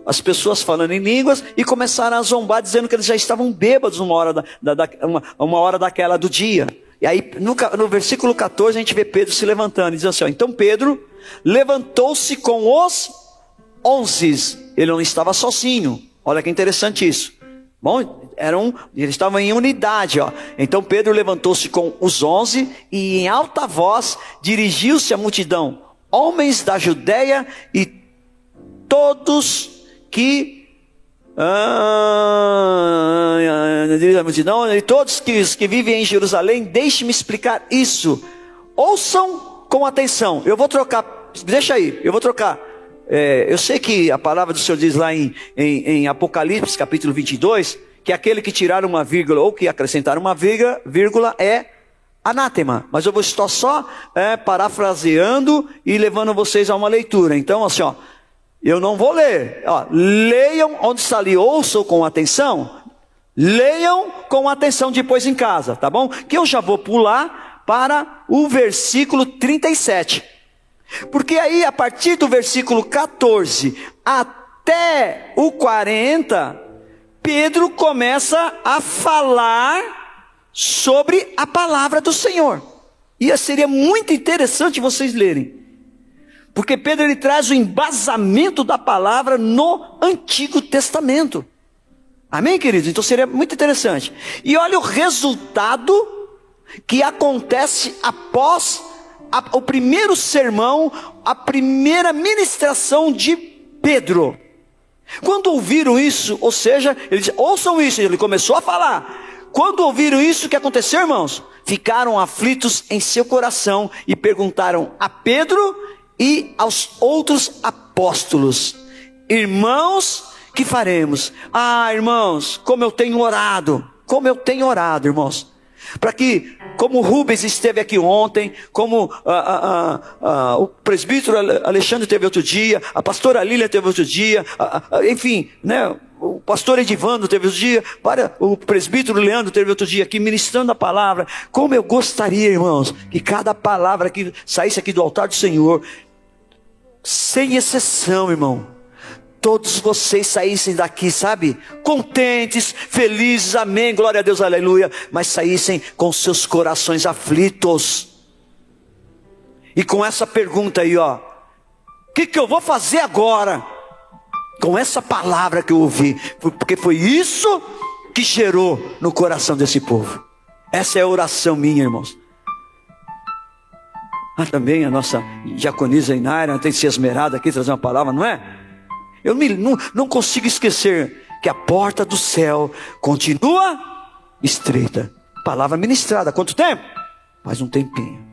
S1: as pessoas falando em línguas e começaram a zombar, dizendo que eles já estavam bêbados uma hora daquela do dia. E aí no versículo 14 a gente vê Pedro se levantando e diz assim, ó, então Pedro levantou-se com os 11, ele não estava sozinho, olha que interessante isso. Bom, eles estavam em unidade, ó. Então Pedro levantou-se com os 11 e em alta voz dirigiu-se à multidão: homens da Judeia e todos que Diz a multidão, e todos que vivem em Jerusalém, deixe-me explicar isso. Ouçam com atenção. Eu vou trocar, deixa aí, eu vou trocar. Eu sei que a palavra do Senhor diz lá em Apocalipse, capítulo 22, que aquele que tirar uma vírgula ou que acrescentar uma vírgula é anátema. Mas eu vou estar só parafraseando e levando vocês a uma leitura. Então, assim, ó, eu não vou ler. Ó, leiam onde está ali, ouçam com atenção. Leiam com atenção depois em casa, tá bom? Que eu já vou pular para o versículo 37. Porque aí, a partir do versículo 14 até o 40, Pedro começa a falar sobre a palavra do Senhor. E seria muito interessante vocês lerem. Porque Pedro ele traz o embasamento da palavra no Antigo Testamento. Amém, queridos? Então seria muito interessante. E olha o resultado que acontece após o primeiro sermão, a primeira ministração de Pedro. Quando ouviram isso, ou seja, ele disse, ouçam isso, ele começou a falar. Quando ouviram isso, o que aconteceu, irmãos? Ficaram aflitos em seu coração e perguntaram a Pedro e aos outros apóstolos: irmãos, que faremos? Irmãos, como eu tenho orado, irmãos, para que, como o Rubens esteve aqui ontem, como o presbítero Alexandre teve outro dia, a pastora Lília teve outro dia, enfim, né, o pastor Edivando teve outro dia, o presbítero Leandro teve outro dia aqui ministrando a palavra. Como eu gostaria, irmãos, que cada palavra que saísse aqui do altar do Senhor, sem exceção, irmão, todos vocês saíssem daqui, sabe, contentes, felizes, amém, glória a Deus, aleluia, mas saíssem com seus corações aflitos, e com essa pergunta aí, ó: o que eu vou fazer agora com essa palavra que eu ouvi? Porque foi isso que gerou no coração desse povo. Essa é a oração minha, irmãos. Também a nossa diaconisa Inaira tem se esmerado aqui trazer uma palavra, não é? Eu não consigo esquecer que a porta do céu continua estreita. Palavra ministrada há quanto tempo? Faz um tempinho.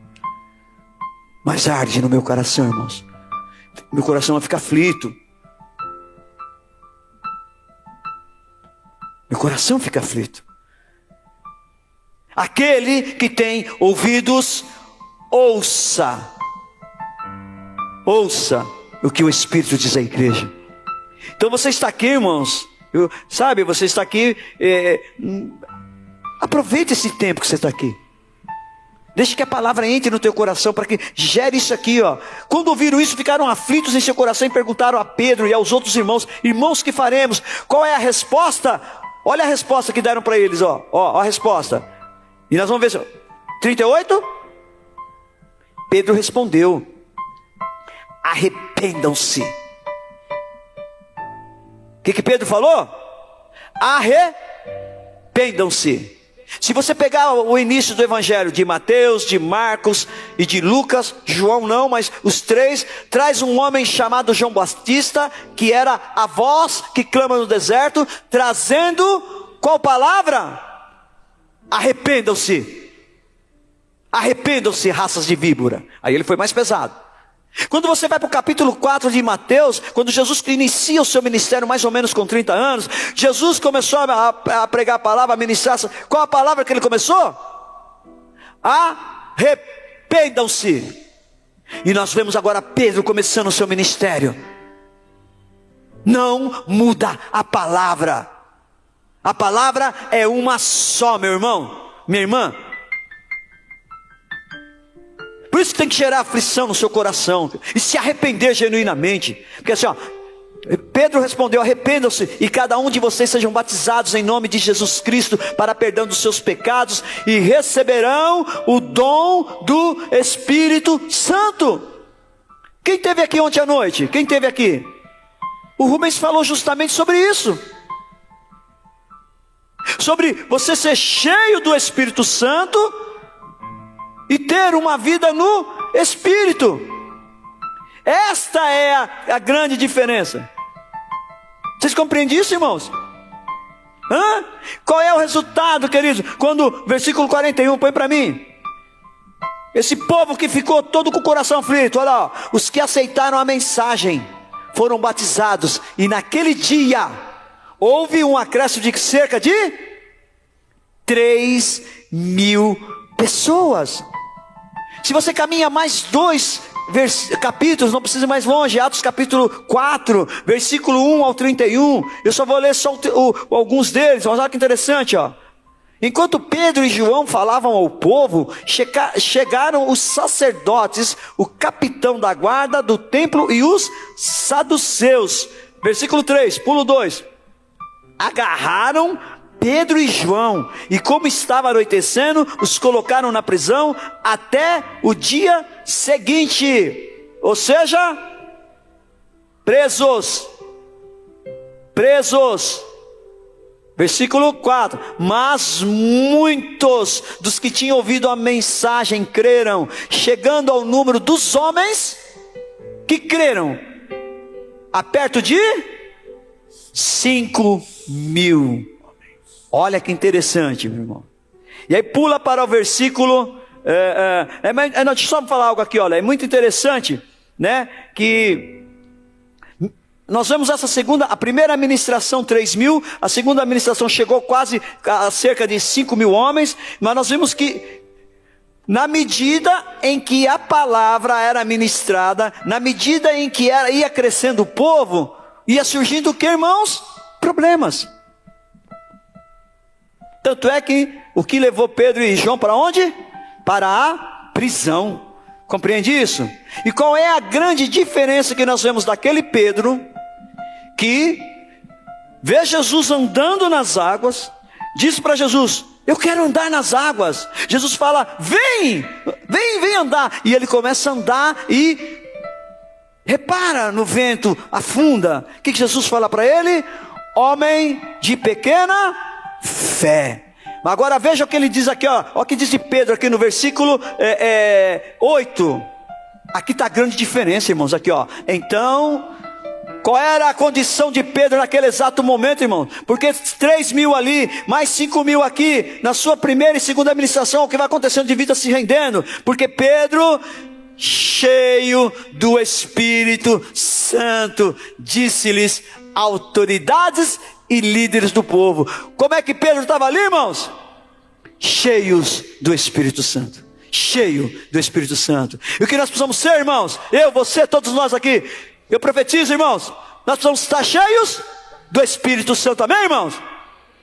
S1: Mas arde no meu coração, irmãos. Meu coração vai ficar aflito. Meu coração fica aflito. Aquele que tem ouvidos, ouça o que o Espírito diz à igreja. Então você está aqui, irmãos, você está aqui, aproveite esse tempo que você está aqui. Deixe que a palavra entre no teu coração, para que gere isso aqui, ó. Quando ouviram isso, ficaram aflitos em seu coração e perguntaram a Pedro e aos outros irmãos: irmãos, que faremos? Qual é a resposta? Olha a resposta que deram para eles, ó a resposta. E nós vamos ver, 38. Pedro respondeu: arrependam-se. O que Pedro falou? Arrependam-se. Se você pegar o início do evangelho de Mateus, de Marcos e de Lucas, João não, mas os três, traz um homem chamado João Batista, que era a voz que clama no deserto, trazendo qual palavra? Arrependam-se. Arrependam-se, raças de víbora. Aí ele foi mais pesado. Quando você vai para o capítulo 4 de Mateus, quando Jesus inicia o seu ministério mais ou menos com 30 anos, Jesus começou a pregar a palavra, a ministrar. Qual a palavra que ele começou? Arrependam-se. E nós vemos agora Pedro começando o seu ministério. Não muda a palavra. A palavra é uma só, meu irmão, minha irmã. Por isso que tem que gerar aflição no seu coração e se arrepender genuinamente. Porque assim, ó, Pedro respondeu: arrependam-se e cada um de vocês sejam batizados em nome de Jesus Cristo para perdão dos seus pecados, e receberão o dom do Espírito Santo. Quem esteve aqui ontem à noite? Quem esteve aqui? O Rubens falou justamente sobre isso. Sobre você ser cheio do Espírito Santo e ter uma vida no Espírito. Esta é a grande diferença. Vocês compreendem isso, irmãos? Qual é o resultado, queridos? Quando, versículo 41, põe para mim. Esse povo que ficou todo com o coração aflito, olha lá, os que aceitaram a mensagem foram batizados, e naquele dia houve um acréscimo de cerca de 3.000 pessoas. Se você caminha mais 2 capítulos, não precisa ir mais longe, Atos capítulo 4, versículo 1 ao 31, eu só vou ler só alguns deles, mas olha que interessante, ó. Enquanto Pedro e João falavam ao povo, chegaram os sacerdotes, o capitão da guarda do templo e os saduceus. Versículo 3, pulo 2. Agarraram Pedro e João, e como estava anoitecendo, os colocaram na prisão até o dia seguinte. Ou seja, presos. Versículo 4, mas muitos dos que tinham ouvido a mensagem creram, chegando ao número dos homens que creram, a perto de 5.000. Olha que interessante, meu irmão. E aí pula para o versículo, deixa eu só falar algo aqui, olha, é muito interessante, né, que nós vemos a primeira ministração 3.000, a segunda ministração chegou quase a cerca de 5.000 homens, mas nós vimos que na medida em que a palavra era ministrada, na medida em que ia crescendo o povo, ia surgindo o que, irmãos? Problemas. Tanto é que o que levou Pedro e João para onde? Para a prisão. Compreende isso? E qual é a grande diferença que nós vemos daquele Pedro que vê Jesus andando nas águas, diz para Jesus: eu quero andar nas águas. Jesus fala: vem andar. E ele começa a andar e repara no vento, afunda. O que Jesus fala para ele? Homem de pequena fé. Mas agora veja o que ele diz aqui, ó. Olha o que diz de Pedro aqui no versículo 8. Aqui está a grande diferença, irmãos, aqui, ó. Então, qual era a condição de Pedro naquele exato momento, irmão? Porque 3.000 ali, mais 5.000 aqui, na sua primeira e segunda administração, o que vai acontecendo de vida se rendendo? Porque Pedro, cheio do Espírito Santo, disse-lhes: autoridades e líderes do povo. Como é que Pedro estava ali, irmãos? Cheios do Espírito Santo. Cheio do Espírito Santo. E o que nós precisamos ser, irmãos? Eu, você, todos nós aqui. Eu profetizo, irmãos, nós precisamos estar cheios do Espírito Santo, amém, irmãos?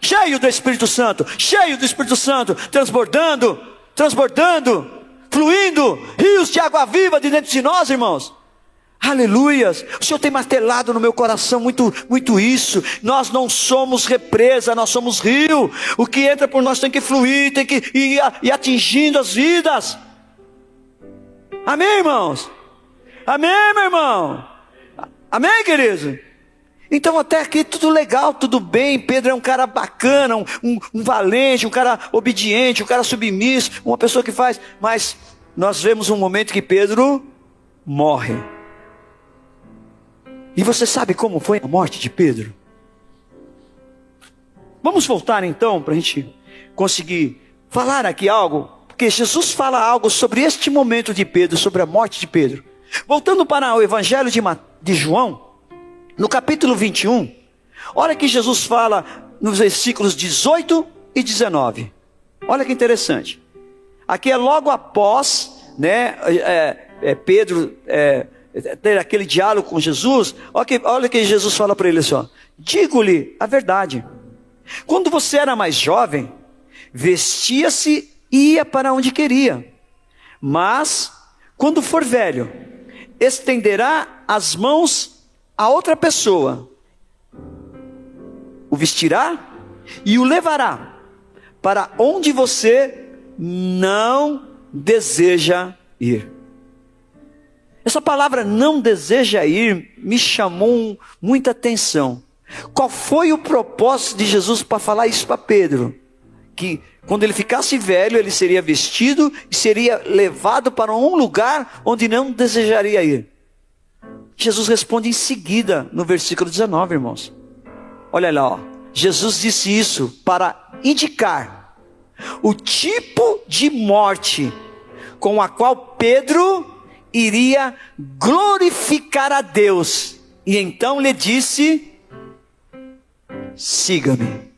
S1: Cheio do Espírito Santo, transbordando, fluindo, rios de água viva de dentro de nós, irmãos. Aleluias. O Senhor tem martelado no meu coração muito isso. Nós não somos represa, nós somos rio. O que entra por nós tem que fluir, tem que ir atingindo as vidas. Amém, irmãos? Amém, meu irmão? Amém, querido? Então até aqui tudo legal, tudo bem. Pedro é um cara bacana, um valente, um cara obediente, um cara submisso, uma pessoa que faz. Mas nós vemos um momento que Pedro morre. E você sabe como foi a morte de Pedro? Vamos voltar então para a gente conseguir falar aqui algo. Porque Jesus fala algo sobre este momento de Pedro, sobre a morte de Pedro. Voltando para o Evangelho de João, no capítulo 21, olha que Jesus fala nos versículos 18 e 19. Olha que interessante. Aqui é logo após, né, Pedro ter aquele diálogo com Jesus. Olha que Jesus fala para ele assim, ó: digo-lhe a verdade. Quando você era mais jovem, vestia-se e ia para onde queria. Mas, quando for velho, estenderá as mãos a outra pessoa, o vestirá e o levará para onde você não deseja ir. Essa palavra "não deseja ir" me chamou muita atenção. Qual foi o propósito de Jesus para falar isso para Pedro? Que quando ele ficasse velho, ele seria vestido e seria levado para um lugar onde não desejaria ir. Jesus responde em seguida, no versículo 19, irmãos. Olha lá, ó. Jesus disse isso para indicar o tipo de morte com a qual Pedro iria glorificar a Deus. E então lhe disse: siga-me.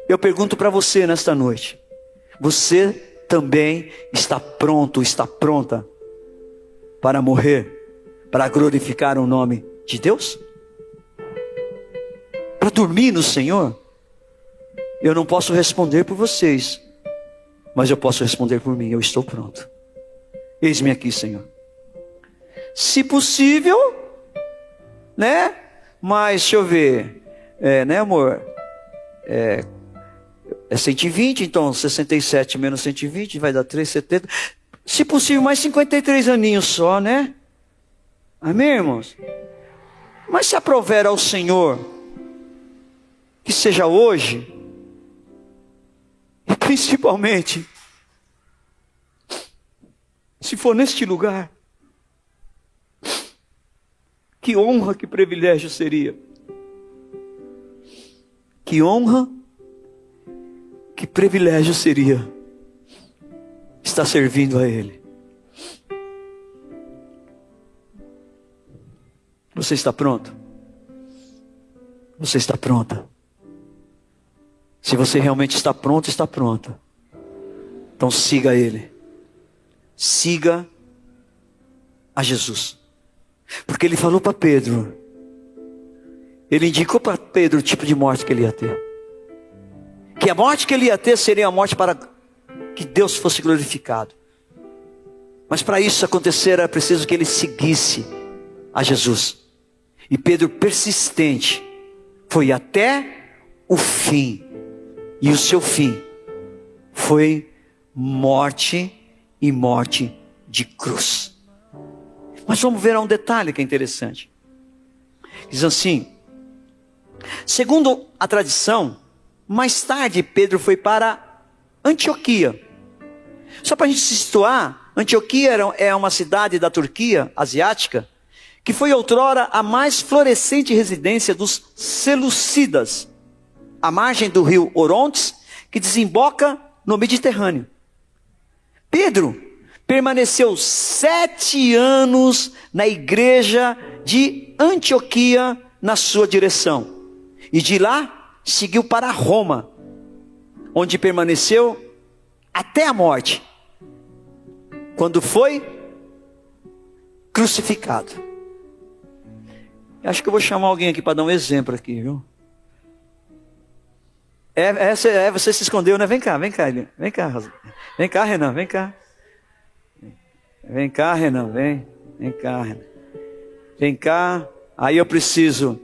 S1: Eu pergunto para você nesta noite: você também está pronto, está pronta para morrer, para glorificar o nome de Deus? Para dormir no Senhor? Eu não posso responder por vocês, mas eu posso responder por mim. Eu estou pronto. Eis-me aqui, Senhor. Se possível, né? Mas deixa eu ver, né, amor? É 120, então 67 menos 120 vai dar 370. Se possível, mais 53 aninhos só, né? Amém, irmãos? Mas se aprover ao Senhor, que seja hoje, e principalmente, se for neste lugar, que honra, que privilégio seria. Que honra, que privilégio seria estar servindo a Ele. Você está pronto? Você está pronta? Se você realmente está pronto, está pronta, então siga Ele. Siga a Jesus. Porque Ele falou para Pedro, Ele indicou para Pedro o tipo de morte que ele ia ter. Que a morte que ele ia ter seria a morte para que Deus fosse glorificado. Mas para isso acontecer era preciso que ele seguisse a Jesus. E Pedro, persistente, foi até o fim. E o seu fim foi morte e morte de cruz. Mas vamos ver um detalhe que é interessante. Diz assim: segundo a tradição, mais tarde Pedro foi para Antioquia. Só para a gente se situar, Antioquia é uma cidade da Turquia asiática, que foi outrora a mais florescente residência dos seleucidas, à margem do rio Orontes, que desemboca no Mediterrâneo. Pedro permaneceu 7 anos na igreja de Antioquia na sua direção. E de lá seguiu para Roma, onde permaneceu até a morte, quando foi crucificado. Acho que eu vou chamar alguém aqui para dar um exemplo aqui, viu? Você se escondeu, né? Vem cá, vem cá, vem cá, vem cá, Renan, vem cá. Vem cá, Renan, vem cá, Renan. Vem cá, aí eu preciso,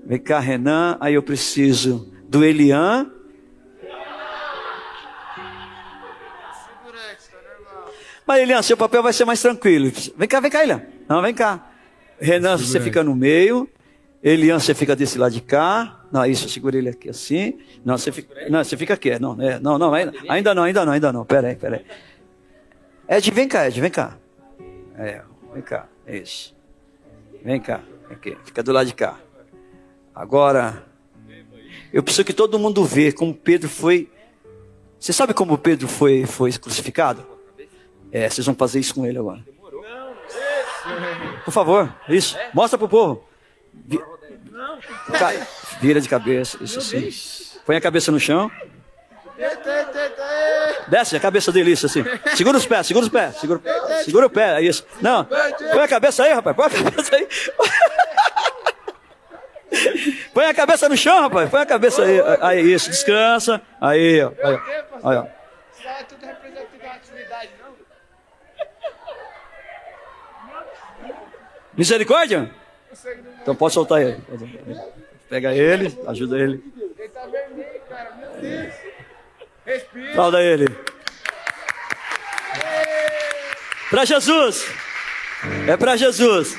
S1: vem cá, Renan, aí eu preciso do Elian. Mas Elian, seu papel vai ser mais tranquilo. Vem cá, Elian. Não, vem cá. Renan, você fica no meio. Elian, você fica desse lado de cá. Não, isso, eu seguro ele aqui assim. Não, você fica aqui. Não, ainda não. Pera aí. Ed, vem cá, Ed, vem cá. Vem cá, isso. Vem cá, aqui, fica do lado de cá. Agora, eu preciso que todo mundo veja como Pedro foi. Você sabe como Pedro foi crucificado? Vocês vão fazer isso com ele agora. Por favor, isso. Mostra pro povo. Vira de cabeça, isso assim. Põe a cabeça no chão. Desce a cabeça dele, isso assim. Segura os pés. Segura o pé, é isso. Não, põe a cabeça aí, rapaz. Põe a cabeça aí. Põe a cabeça no chão, rapaz. Põe a cabeça aí. Aí, isso, descansa. Aí, ó. Aí, ó.
S2: Isso é tudo representatividade, não?
S1: Misericórdia? Então pode soltar ele. Pega ele, ajuda ele.
S2: Ele tá vermelho, cara. Meu Deus. Respira.
S1: Aplauda ele. Para Jesus. É para Jesus.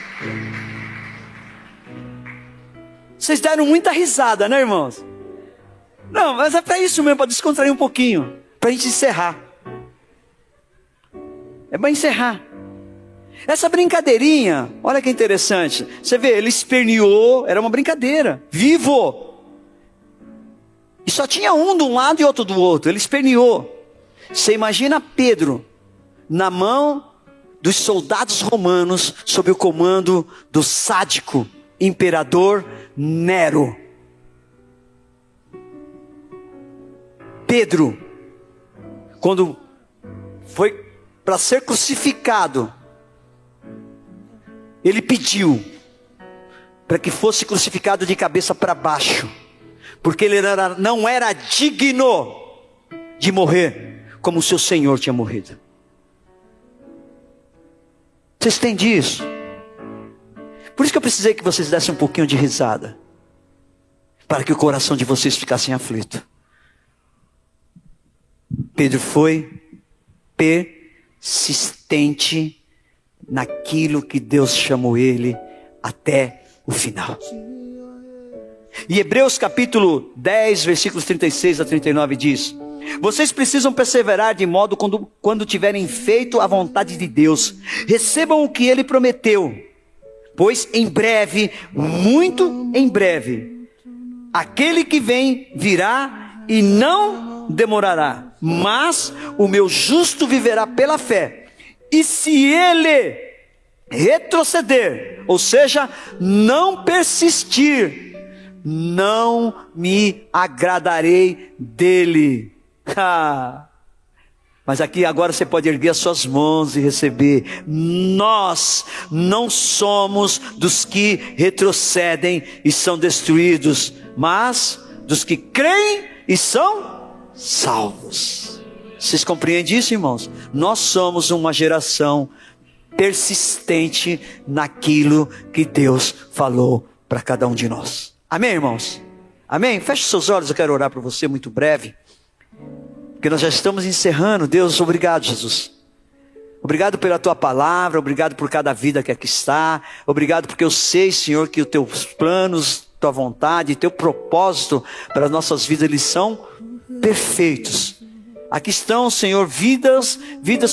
S1: Vocês deram muita risada, né, irmãos? Não, mas é para isso mesmo, para descontrair um pouquinho. Para a gente encerrar. É para encerrar. Essa brincadeirinha, olha que interessante. Você vê, ele esperneou, era uma brincadeira, vivo. E só tinha um de um lado e outro do outro, ele esperneou. Você imagina Pedro na mão dos soldados romanos, sob o comando do sádico imperador Nero. Pedro, quando foi para ser crucificado, ele pediu para que fosse crucificado de cabeça para baixo, porque ele não era digno de morrer como o seu Senhor tinha morrido. Vocês entendem isso? Por isso que eu precisei que vocês dessem um pouquinho de risada, para que o coração de vocês ficasse aflito. Pedro foi persistente naquilo que Deus chamou ele até o final. E Hebreus capítulo 10, versículos 36 a 39 diz: vocês precisam perseverar de modo quando tiverem feito a vontade de Deus, recebam o que ele prometeu, pois em breve, muito em breve, aquele que vem virá e não demorará, mas o meu justo viverá pela fé. E se ele retroceder, ou seja, não persistir, não me agradarei dele. Mas aqui agora você pode erguer as suas mãos e receber. Nós não somos dos que retrocedem e são destruídos, mas dos que creem e são salvos. Vocês compreendem isso, irmãos? Nós somos uma geração persistente naquilo que Deus falou para cada um de nós. Amém, irmãos? Amém? Feche seus olhos, eu quero orar por você muito breve, porque nós já estamos encerrando. Deus, obrigado, Jesus. Obrigado pela tua palavra, obrigado por cada vida que aqui está. Obrigado porque eu sei, Senhor, que os teus planos, tua vontade, teu propósito para as nossas vidas, eles são perfeitos. Aqui estão, Senhor, vidas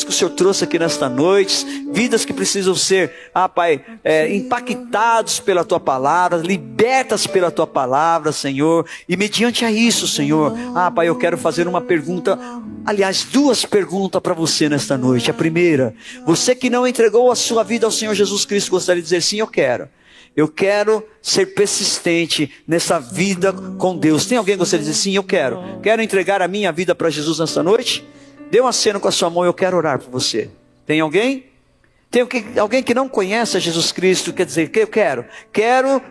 S1: que o Senhor trouxe aqui nesta noite, vidas que precisam ser, Pai, impactados pela Tua palavra, libertas pela Tua palavra, Senhor, e mediante a isso, Senhor, Pai, eu quero fazer uma pergunta, aliás, duas perguntas para você nesta noite. A primeira: você que não entregou a sua vida ao Senhor Jesus Cristo, gostaria de dizer sim, eu quero. Eu quero ser persistente nessa vida com Deus. Tem alguém que gostaria de dizer sim, eu quero. Quero entregar a minha vida para Jesus nesta noite? Dê um aceno com a sua mão, eu quero orar por você. Tem alguém? Tem alguém que não conhece a Jesus Cristo, quer dizer, que eu quero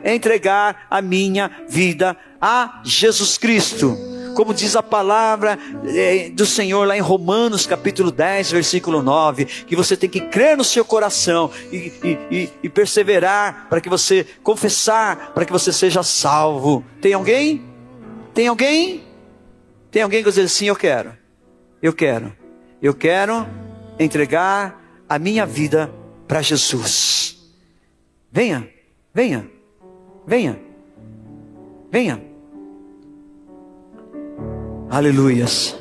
S1: entregar a minha vida a Jesus Cristo. Como diz a palavra do Senhor lá em Romanos capítulo 10, versículo 9, que você tem que crer no seu coração e perseverar para que você confessar, para que você seja salvo. Tem alguém? Tem alguém? Tem alguém que diz assim, eu quero entregar a minha vida para Jesus. Venha. Aleluias.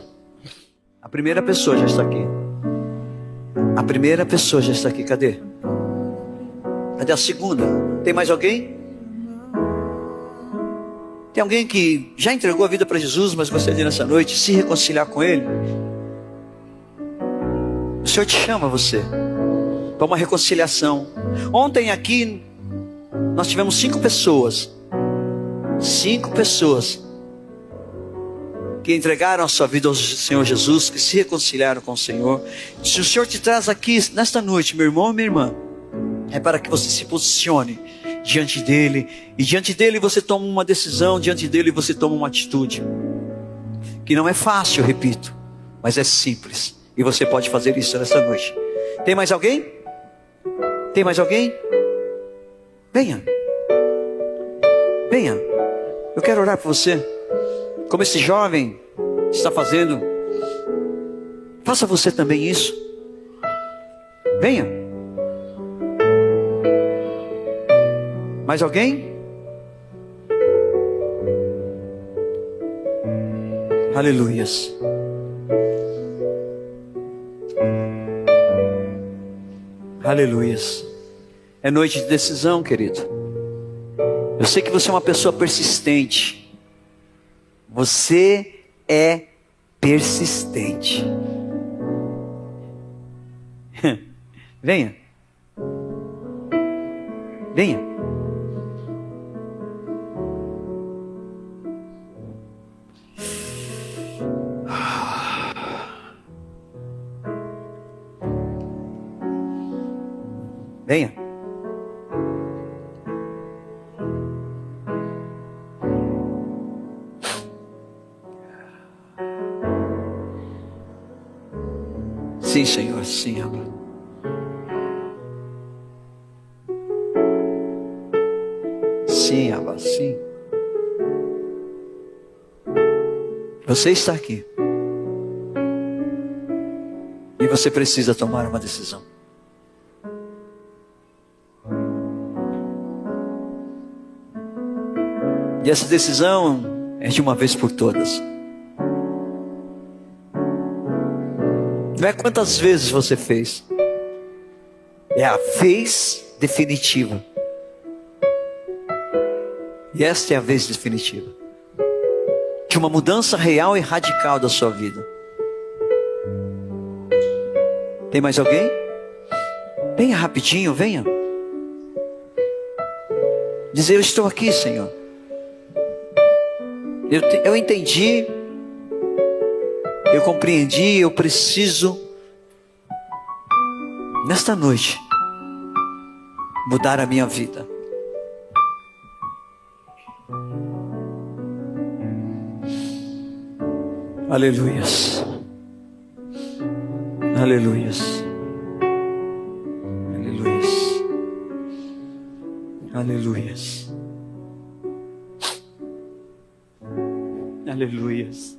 S1: A primeira pessoa já está aqui. Cadê a segunda? Tem mais alguém? Tem alguém que já entregou a vida para Jesus, mas gostaria de nessa noite se reconciliar com Ele? O Senhor te chama você para uma reconciliação. Ontem aqui nós tivemos 5 pessoas que entregaram a sua vida ao Senhor Jesus, que se reconciliaram com o Senhor. Se o Senhor te traz aqui nesta noite, meu irmão e minha irmã, é para que você se posicione diante dele, e diante dele você toma uma decisão, diante dele você toma uma atitude, que não é fácil, eu repito, mas é simples, e você pode fazer isso nesta noite. Tem mais alguém? Venha, eu quero orar por você, como esse jovem está fazendo. Faça você também isso. Venha. Mais alguém? Aleluias. Aleluias. É noite de decisão, querido. Eu sei que você é uma pessoa persistente. Você é persistente. Venha. Venha. Venha. Sim, Senhor, sim, Abba. Sim, Abba, sim. Você está aqui. E você precisa tomar uma decisão. E essa decisão é de uma vez por todas. Não é quantas vezes você fez. É a vez definitiva. E esta é a vez definitiva. De uma mudança real e radical da sua vida. Tem mais alguém? Venha rapidinho, venha. Dizer: eu estou aqui, Senhor. Eu entendi, eu compreendi, eu preciso, nesta noite, mudar a minha vida. Aleluias. Aleluias. Aleluias. Aleluias. Aleluias.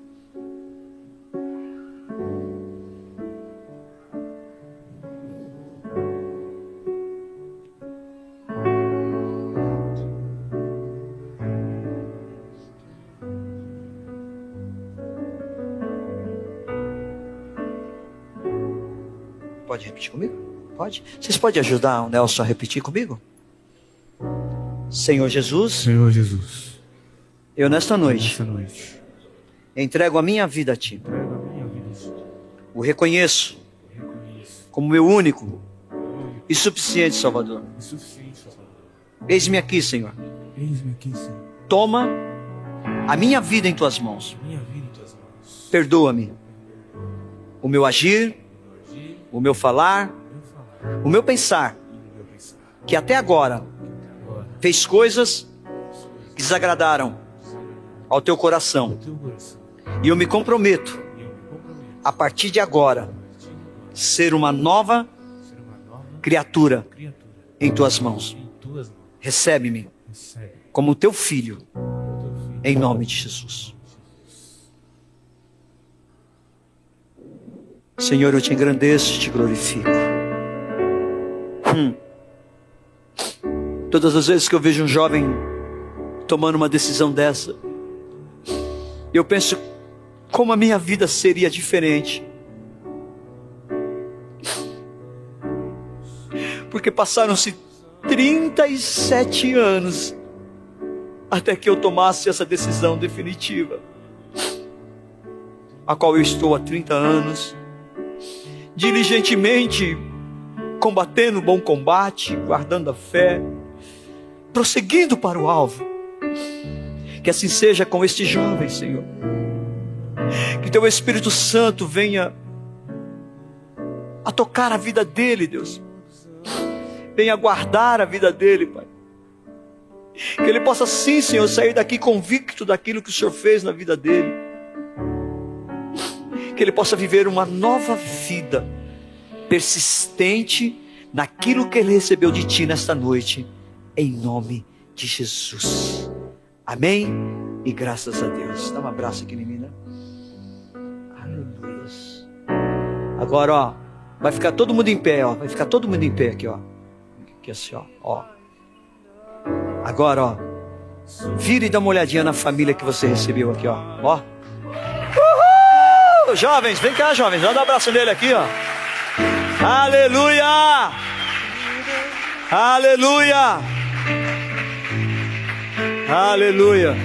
S1: Pode repetir comigo? Pode? Vocês podem ajudar o Nelson a repetir comigo? Senhor Jesus.
S3: Senhor Jesus.
S1: Eu nesta noite entrego a minha vida a Ti. O reconheço como meu único e suficiente Salvador. Eis-me aqui, Senhor. Toma a minha vida em Tuas mãos. Perdoa-me o meu agir, o meu falar, o meu pensar, que até agora fez coisas que desagradaram ao Teu coração. E eu me comprometo, a partir de agora, ser uma nova criatura em Tuas mãos. Recebe-me como Teu filho, em nome de Jesus. Senhor, eu Te engrandeço e Te glorifico. Todas as vezes que eu vejo um jovem tomando uma decisão dessa, eu penso como a minha vida seria diferente. Porque passaram-se 37 anos até que eu tomasse essa decisão definitiva, a qual eu estou há 30 anos, diligentemente combatendo o bom combate, guardando a fé, prosseguindo para o alvo. Que assim seja com este jovem, Senhor. Que Teu Espírito Santo venha a tocar a vida dele, Deus. Venha guardar a vida dele, Pai. Que ele possa sim, Senhor, sair daqui convicto daquilo que o Senhor fez na vida dele. Que ele possa viver uma nova vida, persistente naquilo que ele recebeu de Ti nesta noite, em nome de Jesus. Amém? E graças a Deus. Dá um abraço aqui, menina. Aleluia. Agora, ó, vai ficar todo mundo em pé, ó. Vai ficar todo mundo em pé aqui, ó. Aqui assim, ó. Agora, ó, vira e dá uma olhadinha na família que você recebeu aqui, ó. Ó. Uhul! Jovens, vem cá, jovens. Dá um abraço nele aqui, ó. Aleluia! Aleluia. Aleluia.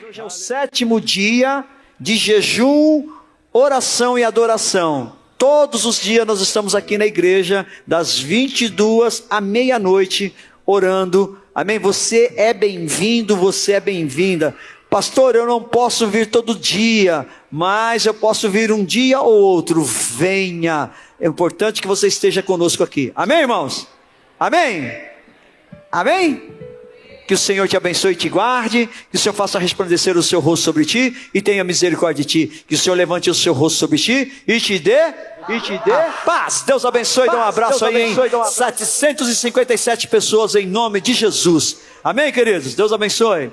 S1: Hoje é o 7º dia de jejum, oração e adoração. Todos os dias nós estamos aqui na igreja, das 22 à meia-noite, orando. Amém? Você é bem-vindo, você é bem-vinda. Pastor, eu não posso vir todo dia, mas eu posso vir um dia ou outro. Venha. É importante que você esteja conosco aqui. Amém, irmãos? Amém? Amém? Que o Senhor te abençoe e te guarde, que o Senhor faça resplandecer o seu rosto sobre ti e tenha misericórdia de ti, que o Senhor levante o seu rosto sobre ti e te dê paz. Deus abençoe, dá um abraço aí em 757 pessoas em nome de Jesus. Amém, queridos? Deus abençoe.